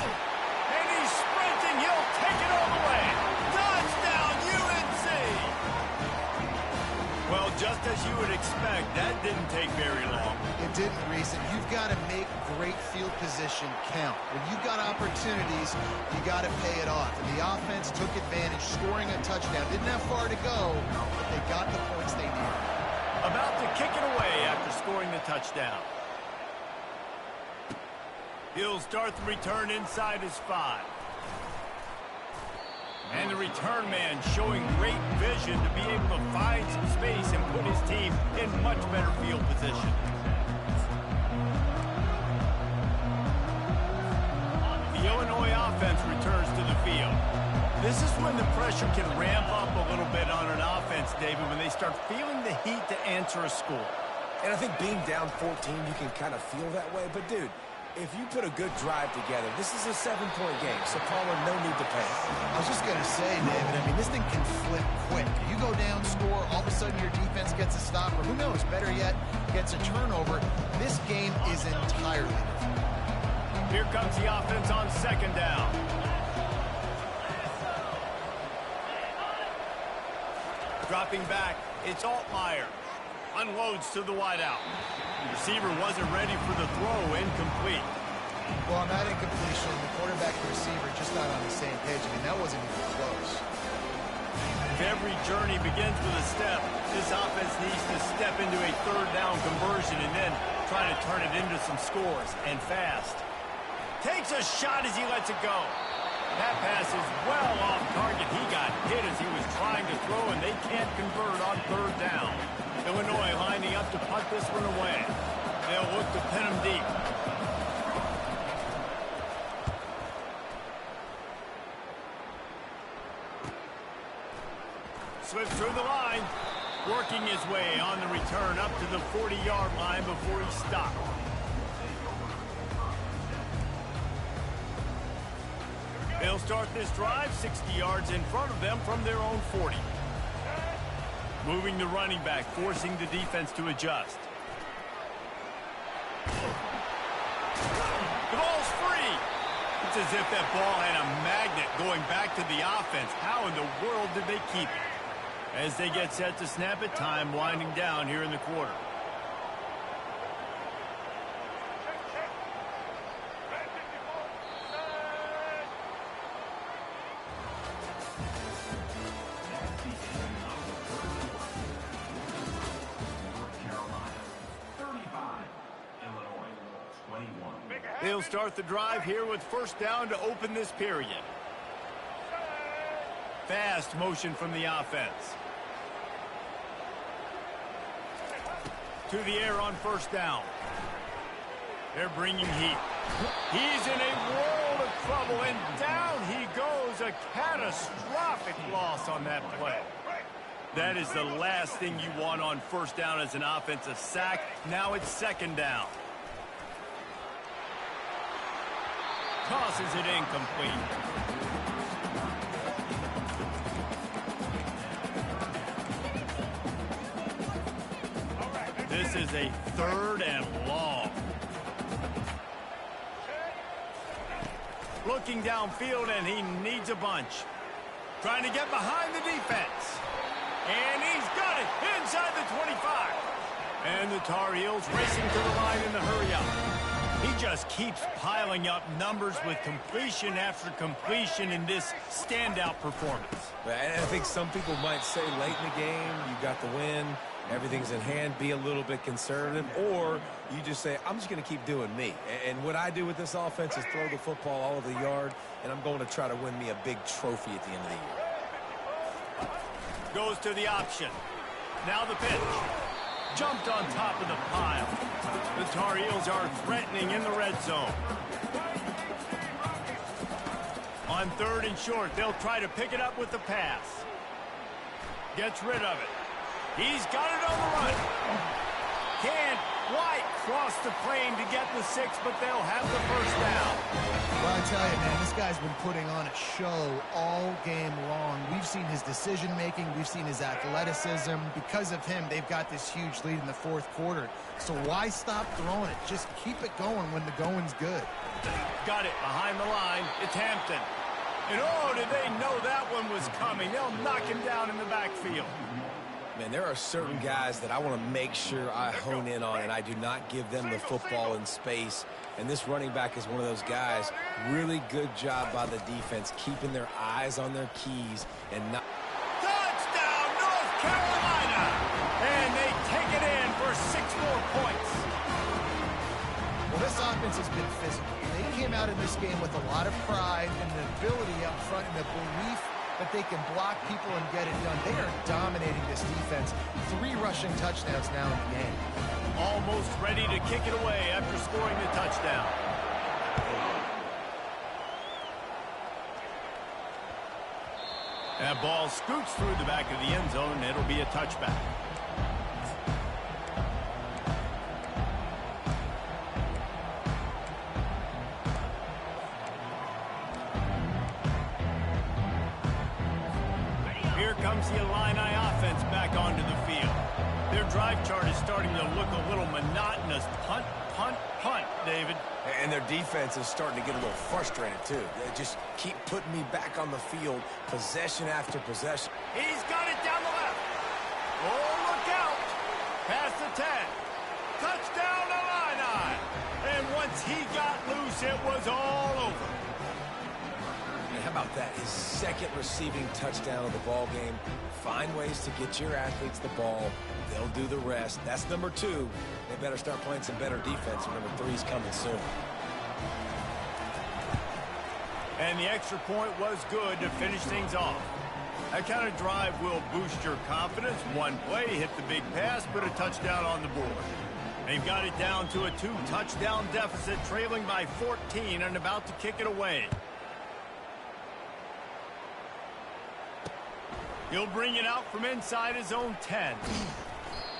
And he's sprinting. He'll take it all the way. Touchdown, UNC! Well, just as you would expect, that didn't take very long. It didn't, Reese. And you've got to make great field position count. When you've got opportunities, you got to pay it off. And the offense took advantage, scoring a touchdown. Didn't have far to go, but they got the points they needed. About to kick it away after scoring the touchdown. He'll start the return inside his 5. And the return man showing great vision to be able to find some space and put his team in much better field position. The Illinois offense returns to the field. This is when the pressure can ramp up a little bit on an offense, David, when they start feeling the heat to answer a score. And I think being down 14, you can kind of feel that way. But, dude, if you put a good drive together, this is a 7-point game. So, Paula, no need to panic. I was just going to say, David, I mean, this thing can flip quick. You go down, score, all of a sudden your defense gets a stop, or who knows, better yet, gets a turnover. This game is entirely different. Here comes the offense on second down. Dropping back, it's Altmaier. Unloads to the wideout. The receiver wasn't ready for the throw, incomplete. Well, on that incompletion, the quarterback and receiver just not on the same page. I mean, that wasn't even close. If every journey begins with a step, this offense needs to step into a third down conversion and then try to turn it into some scores, and fast. Takes a shot as he lets it go. That pass is well off target. He got hit as he was trying to throw, and they can't convert on third down. Illinois lining up to punt this one away. They'll look to pin him deep. Slips through the line. Working his way on the return up to the 40-yard line before he stopped. They'll start this drive 60 yards in front of them from their own 40. Moving the running back, forcing the defense to adjust. The ball's free. It's as if that ball had a magnet going back to the offense. How in the world did they keep it? As they get set to snap it, time winding down here in the quarter. They'll start the drive here with first down to open this period. Fast motion from the offense. To the air on first down. They're bringing heat. He's in a world of trouble, and down he goes. A catastrophic loss on that play. That is the last thing you want on first down as an offensive sack. Now it's second down. Tosses it incomplete. This is a third and long. Looking downfield, and he needs a bunch. Trying to get behind the defense. And he's got it inside the 25. And the Tar Heels racing to the line in the hurry-up. He just keeps piling up numbers with completion after completion in this standout performance. And I think some people might say late in the game, you got the win, everything's in hand, be a little bit conservative, or you just say, I'm just going to keep doing me. And what I do with this offense is throw the football all over the yard, and I'm going to try to win me a big trophy at the end of the year. Goes to the option. Now the pitch. Jumped on top of the pile. The Tar Heels are threatening in the red zone. On 3rd and short, they'll try to pick it up with the pass. Gets rid of it. He's got it on the run. Can't quite cross the plane to get the 6, but they'll have the first down. Well, I tell you, man, this guy's been putting on a show all game long. We've seen his decision-making. We've seen his athleticism. Because of him, they've got this huge lead in the 4th quarter. So why stop throwing it? Just keep it going when the going's good. Got it behind the line. It's Hampton. And oh, did they know that one was coming. They'll knock him down in the backfield. Man, there are certain guys that I want to make sure I hone in on, and I do not give them the football in space. And this running back is one of those guys. Really good job by the defense, keeping their eyes on their keys and not... Touchdown, North Carolina! And they take it in for 6 more points. Well, this offense has been physical. They came out in this game with a lot of pride and the ability up front and the belief that they can block people and get it done. They are dominating this defense. 3 rushing touchdowns now in the game. Almost ready to kick it away after scoring the touchdown. That ball scoots through the back of the end zone, and it'll be a touchback. Here comes the Illini offense back onto the field. Their drive chart is starting to look a little monotonous. Punt, punt, punt, David. And their defense is starting to get a little frustrated, too. They just keep putting me back on the field, possession after possession. He's got it down the left. Oh, look out. Past the 10. Touchdown, Illini. And once he got loose, it was all over. How about that? His 2nd receiving touchdown of the ball game. Find ways to get your athletes the ball. They'll do the rest. That's number 2. They better start playing some better defense. Number 3's coming soon. And the extra point was good to finish things off. That kind of drive will boost your confidence. One play, hit the big pass, put a touchdown on the board. They've got it down to a 2-touchdown deficit, trailing by 14 and about to kick it away. He'll bring it out from inside his own 10.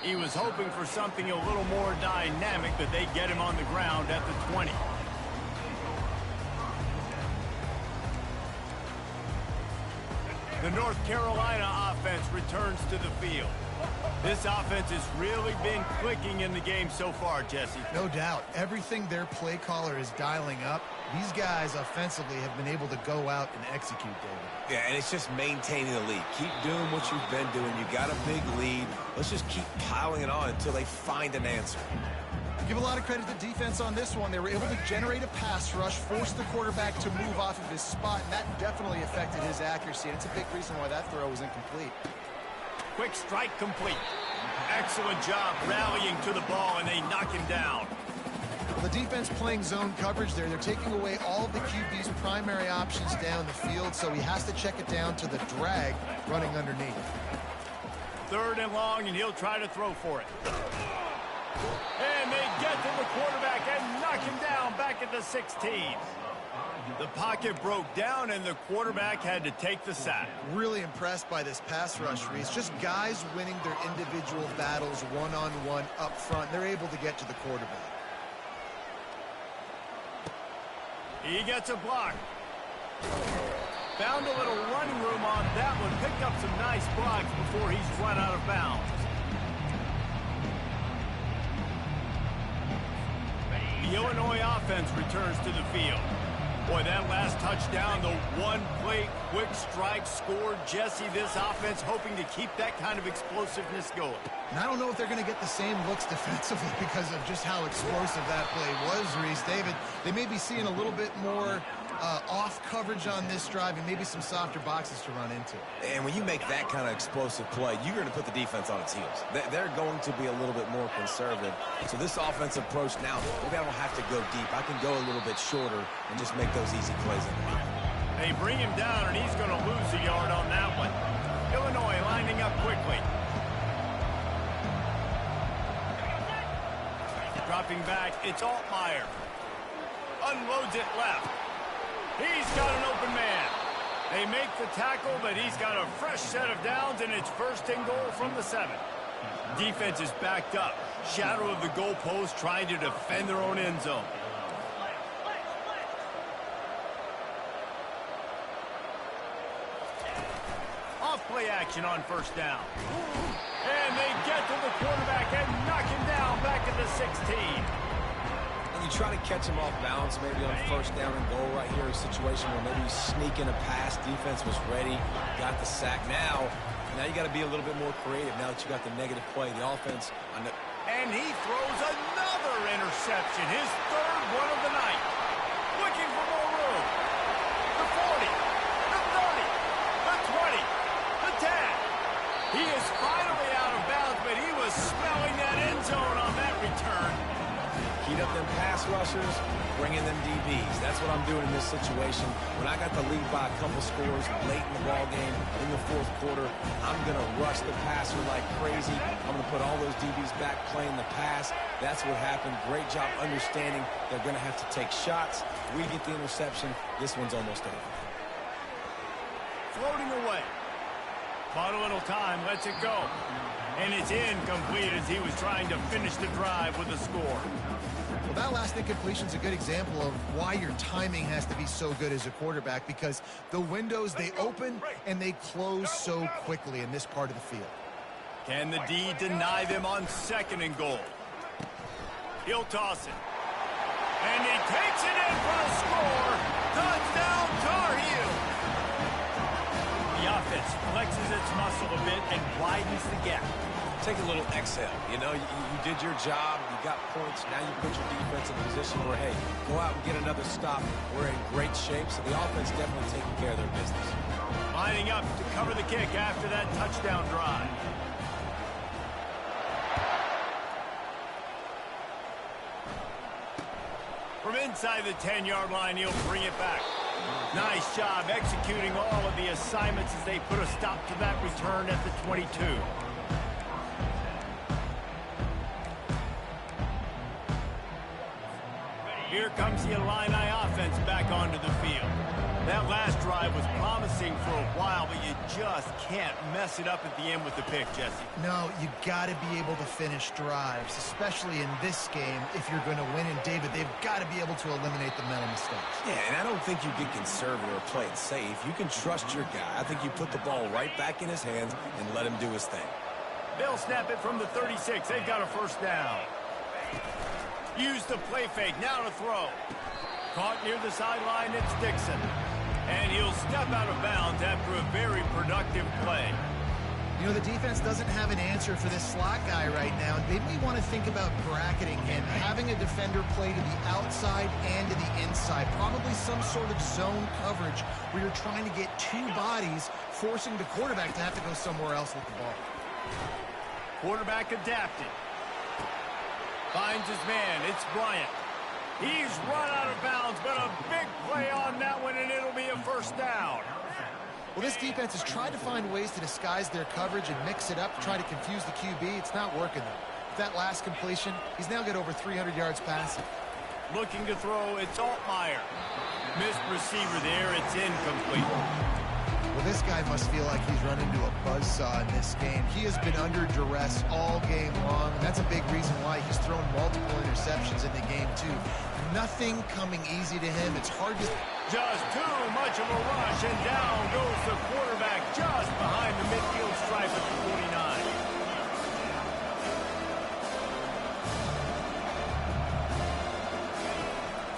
He was hoping for something a little more dynamic, but they get him on the ground at the 20. The North Carolina offense returns to the field. This offense has really been clicking in the game so far, Jesse. No doubt. Everything their play caller is dialing up, these guys offensively have been able to go out and execute, David. Yeah, and it's just maintaining the lead. Keep doing what you've been doing. You got a big lead. Let's just keep piling it on until they find an answer. Give a lot of credit to defense on this one. They were able to generate a pass rush, force the quarterback to move off of his spot, and that definitely affected his accuracy. And it's a big reason why that throw was incomplete. Quick strike complete. Excellent job rallying to the ball, and they knock him down. Well, the defense playing zone coverage there. They're taking away all of the QB's primary options down the field, so he has to check it down to the drag running underneath. 3rd and long, and he'll try to throw for it. And they get to the quarterback and knock him down back at the 16. The pocket broke down, and the quarterback had to take the sack. Really impressed by this pass rush, Reese. Just guys winning their individual battles one-on-one up front. They're able to get to the quarterback. He gets a block. Found a little running room on that one. Picked up some nice blocks before he's run out of bounds. The Illinois offense returns to the field. Boy, that last touchdown, the one-play quick strike scored. Jesse, this offense hoping to keep that kind of explosiveness going. And I don't know if they're going to get the same looks defensively because of just how explosive that play was, Reese. David, they may be seeing a little bit more off coverage on this drive and maybe some softer boxes to run into. And when you make that kind of explosive play, you're going to put the defense on its heels. They're going to be a little bit more conservative. So this offensive approach now, maybe I don't have to go deep. I can go a little bit shorter and just make those easy plays in the line. They bring him down, and he's going to lose a yard on that one. Illinois lining up quickly. Dropping back, it's Altmaier. Unloads it left. He's got an open man. They make the tackle, but he's got a fresh set of downs, and it's first and goal from the 7. Defense is backed up. Shadow of the goalpost trying to defend their own end zone. Off-play action on first down. And they get to the quarterback and knock him down back at the 16. You try to catch him off balance, maybe on first down and goal right here, a situation where maybe he's sneaking a pass. Defense was ready, got the sack. Now you got to be a little bit more creative now that you got the negative play. The offense on the... And he throws another interception, his third one of the night. Looking for more room. The 40, the 30, the 20, the 10. He is finally out of bounds, but he was smelling that end zone on that return. Heat up them pass rushers, bring in them DBs. That's what I'm doing in this situation. When I got the lead by a couple scores late in the ball game, in the fourth quarter, I'm going to rush the passer like crazy. I'm going to put all those DBs back playing the pass. That's what happened. Great job understanding they're going to have to take shots. We get the interception. This one's almost over. Floating away. Bought a little time, lets it go. And it's incomplete as he was trying to finish the drive with a score. Well, that last incompletion is a good example of why your timing has to be so good as a quarterback, because the windows, they open and they close so quickly in this part of the field. Can the D deny them on second and goal? He'll toss it. And he takes it in for a score. Touchdown, Tar Heel. The offense flexes its muscle a bit and widens the gap. Take a little exhale. You know, you did your job. You got points. Now you put your defense in a position where, hey, go out and get another stop. We're in great shape, so the offense definitely taking care of their business. Lining up to cover the kick after that touchdown drive. From inside the 10-yard line, he'll bring it back. Nice job executing all of the assignments as they put a stop to that return at the 22. Here comes the Illini offense back onto the field. That last drive was promising for a while, but you just can't mess it up at the end with the pick, Jesse. No, you got to be able to finish drives, especially in this game. If you're going to win, and David, they've got to be able to eliminate the mental mistakes. Yeah, and I don't think you get conservative or play it safe. You can trust your guy. I think you put the ball right back in his hands and let him do his thing. They'll snap it from the 36. They've got a first down. Use the play fake. Now to throw. Caught near the sideline, it's Dixon. And he'll step out of bounds after a very productive play. You know, the defense doesn't have an answer for this slot guy right now. They may want to think about bracketing him, having a defender play to the outside and to the inside. Probably some sort of zone coverage where you're trying to get two bodies, forcing the quarterback to have to go somewhere else with the ball. Quarterback adapted. Finds his man. It's Bryant. He's run out of bounds, but a big play on that one, and it'll be a first down. Well, this defense has tried to find ways to disguise their coverage and mix it up to try to confuse the QB. It's not working, though. With that last completion, he's now got over 300 yards passing. Looking to throw, it's Altmaier. Missed receiver there, it's incomplete. Well, this guy must feel like he's run into a buzzsaw in this game. He has been under duress all game long, and that's a big reason why he's thrown multiple interceptions in the game, too. Nothing coming easy to him. It's hard to... Just too much of a rush, and down goes the quarterback just behind the midfield stripe at the 49.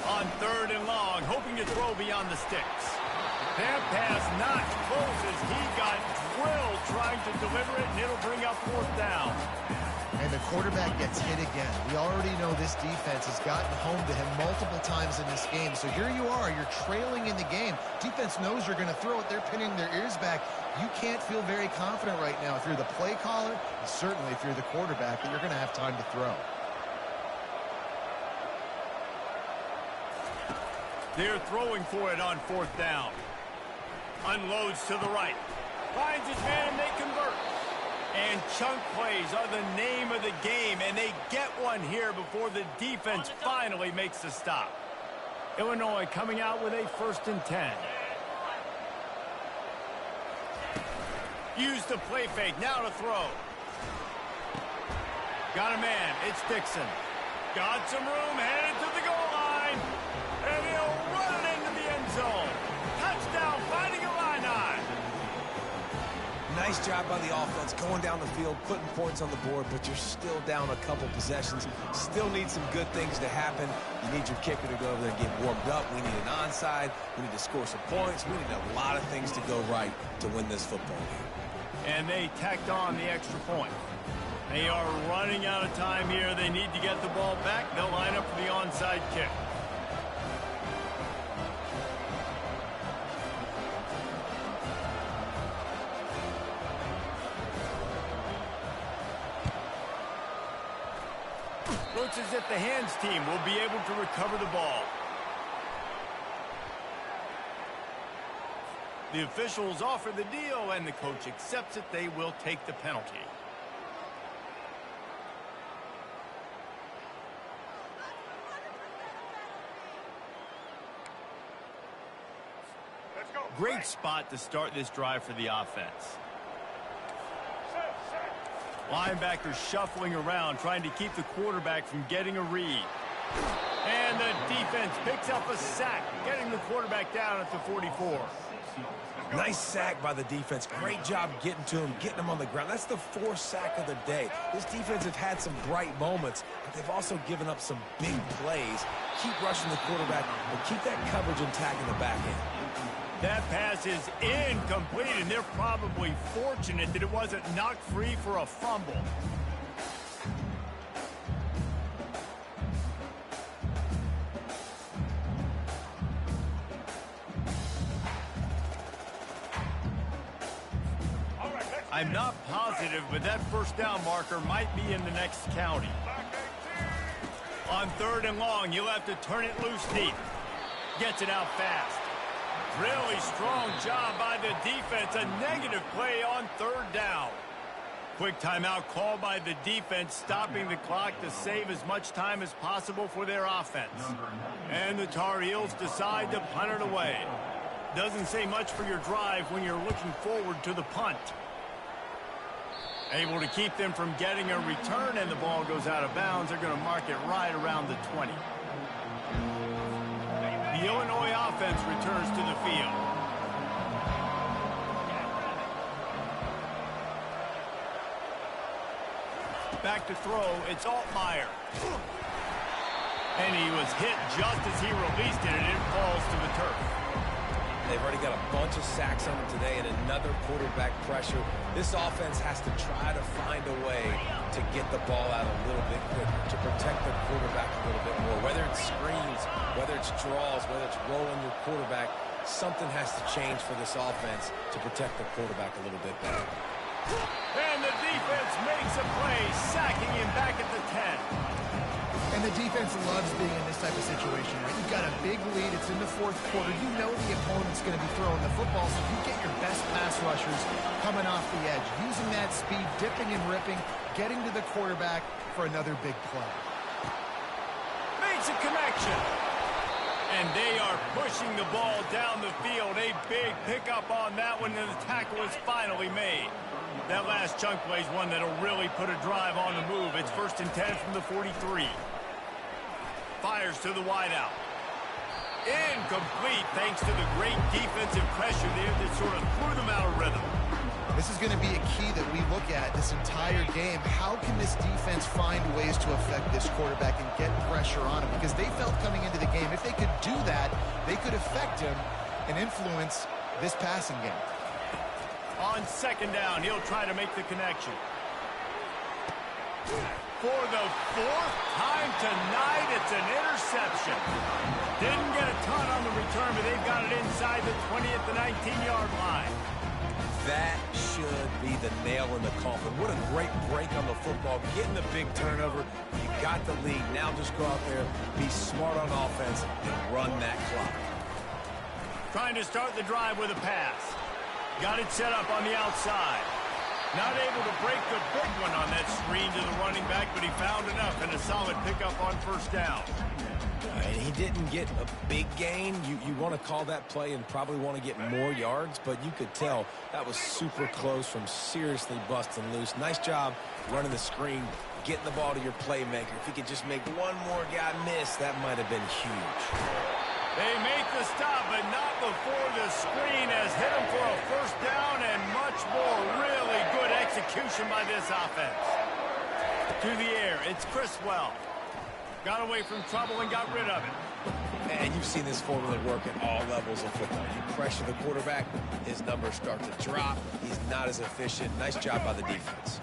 On On 3rd and long, hoping to throw beyond the sticks. That pass not close as he got drilled trying to deliver it, and it'll bring up 4th down. And the quarterback gets hit again. We already know this defense has gotten home to him multiple times in this game. So here you are, you're trailing in the game. Defense knows you're going to throw it. They're pinning their ears back. You can't feel very confident right now if you're the play caller, and certainly if you're the quarterback, that you're going to have time to throw. They're throwing for it on 4th down. Unloads to the right. Finds his man, and they convert. And chunk plays are the name of the game, and they get one here before the defense finally makes the stop. Illinois coming out with a 1st and 10. Use the play fake, now to throw. Got a man, it's Dixon. Got some room, headed to the goal line. And he'll run it into the end zone. Touchdown, finding Illini. Nice job by the offense going down the field, putting points on the board, but you're still down a couple possessions. Still need some good things to happen. You need your kicker to go over there and get warmed up. We need an onside. We need to score some points. We need a lot of things to go right to win this football game. And they tacked on the extra point. They are running out of time here. They need to get the ball back. They'll line up for the onside kick. Looks as if the hands team will be able to recover the ball. The officials offer the deal, and the coach accepts it. They will take the penalty. Great spot to start this drive for the offense. Linebackers shuffling around, trying to keep the quarterback from getting a read. And the defense picks up a sack, getting the quarterback down at the 44. Nice sack by the defense. Great job getting to him, getting him on the ground. That's the 4th sack of the day. This defense have had some bright moments, but they've also given up some big plays. Keep rushing the quarterback, but keep that coverage intact in the back end. That pass is incomplete, and they're probably fortunate that it wasn't knocked free for a fumble. I'm not positive, but that 1st down marker might be in the next county. On 3rd and long, you'll have to turn it loose deep. Gets it out fast. Really strong job by the defense. A negative play on 3rd down. Quick timeout call by the defense, stopping the clock to save as much time as possible for their offense. And the Tar Heels decide to punt it away. Doesn't say much for your drive when you're looking forward to the punt. Able to keep them from getting a return, and the ball goes out of bounds. They're going to mark it right around the 20. The Illinois offense returns to the field. Back to throw, it's Altmaier. And he was hit just as he released it, and it falls to the turf. They've already got a bunch of sacks on them today and another quarterback pressure. This offense has to try to find a way to get the ball out a little bit quicker, to protect the quarterback a little bit more. Whether it's screens, whether it's draws, whether it's rolling your quarterback, something has to change for this offense to protect the quarterback a little bit better. And the defense makes a play, sacking him back at the 10. And the defense loves being in this type of situation, right? You've got a big lead. It's in the 4th quarter. You know the opponent's going to be throwing the football, so you get your best pass rushers coming off the edge, using that speed, dipping and ripping, getting to the quarterback for another big play. Makes a connection. And they are pushing the ball down the field. A big pickup on that one, and the tackle is finally made. That last chunk play is one that'll really put a drive on the move. It's 1st and 10 from the 43. Fires to the wideout. Incomplete thanks to the great defensive pressure there that sort of threw them out of rhythm. This is going to be a key that we look at this entire game. How can this defense find ways to affect this quarterback and get pressure on him? Because they felt coming into the game, if they could do that, they could affect him and influence this passing game. On second down, he'll try to make the connection. For the fourth time tonight, it's an interception. Didn't get a ton on the return, but they've got it inside the 20 at the 19-yard line. That should be the nail in the coffin. What a great break on the football. Getting the big turnover. You got the lead. Now just go out there, be smart on offense, and run that clock. Trying to start the drive with a pass. Got it set up on the outside. Not able to break the big one on that screen to the running back, but he found enough and a solid pickup on first down. And he didn't get a big gain. You want to call that play and probably want to get more yards, but you could tell that was super close from seriously busting loose. Nice job running the screen, getting the ball to your playmaker. If he could just make one more guy miss, that might have been huge. They make the stop, but not before the screen has hit him for a first down and much more. Really good execution by this offense. To the air, it's Criswell. Got away from trouble and got rid of it. And you've seen this formula work at all levels of football. You pressure the quarterback, his numbers start to drop. He's not as efficient. Nice job by the defense.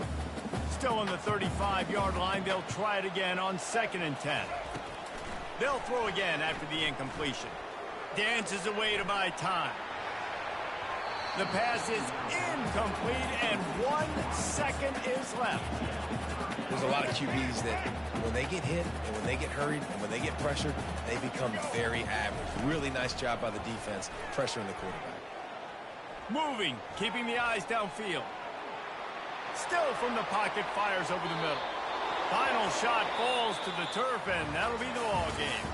Still on the 35-yard line. They'll try it again on 2nd and 10. They'll throw again after the incompletion. Dances away to buy time. The pass is incomplete, and 1 second is left. There's a lot of QBs that when they get hit and when they get hurried and when they get pressured, they become very average. Really nice job by the defense pressuring the quarterback. Moving, keeping the eyes downfield. Still from the pocket, fires over the middle. Final shot falls to the turf, and that'll be the ball game.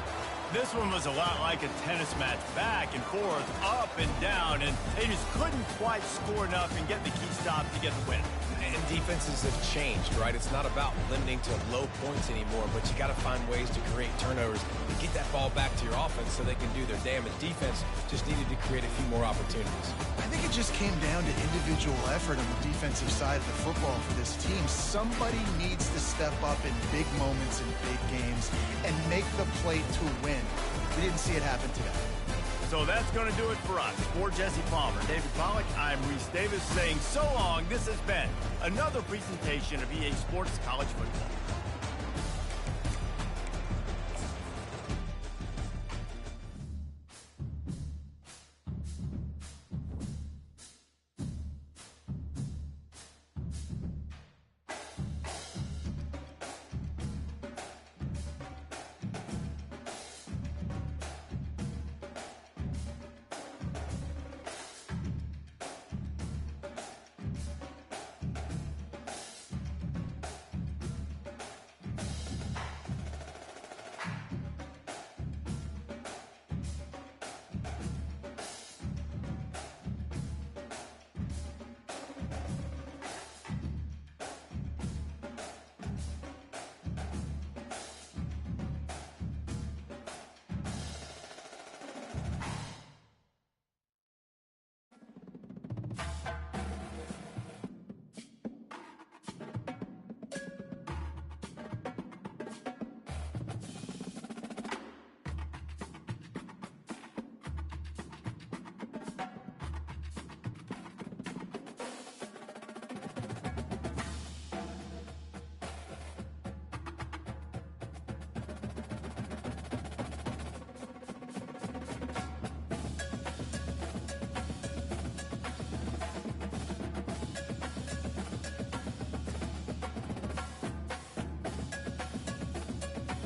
This one was a lot like a tennis match, back and forth, up and down, and they just couldn't quite score enough and get the key stop to get the win. And defenses have changed, right? It's not about limiting to low points anymore, but you got to find ways to create turnovers and get that ball back to your offense so they can do their damage. Defense just needed to create a few more opportunities. I think it just came down to individual effort on the defensive side of the football for this team. Somebody needs to step up in big moments in big games and make the play to win. We didn't see it happen today. So that's going to do it for us. For Jesse Palmer, David Pollack, I'm Reese Davis saying so long. This has been another presentation of EA Sports College Football.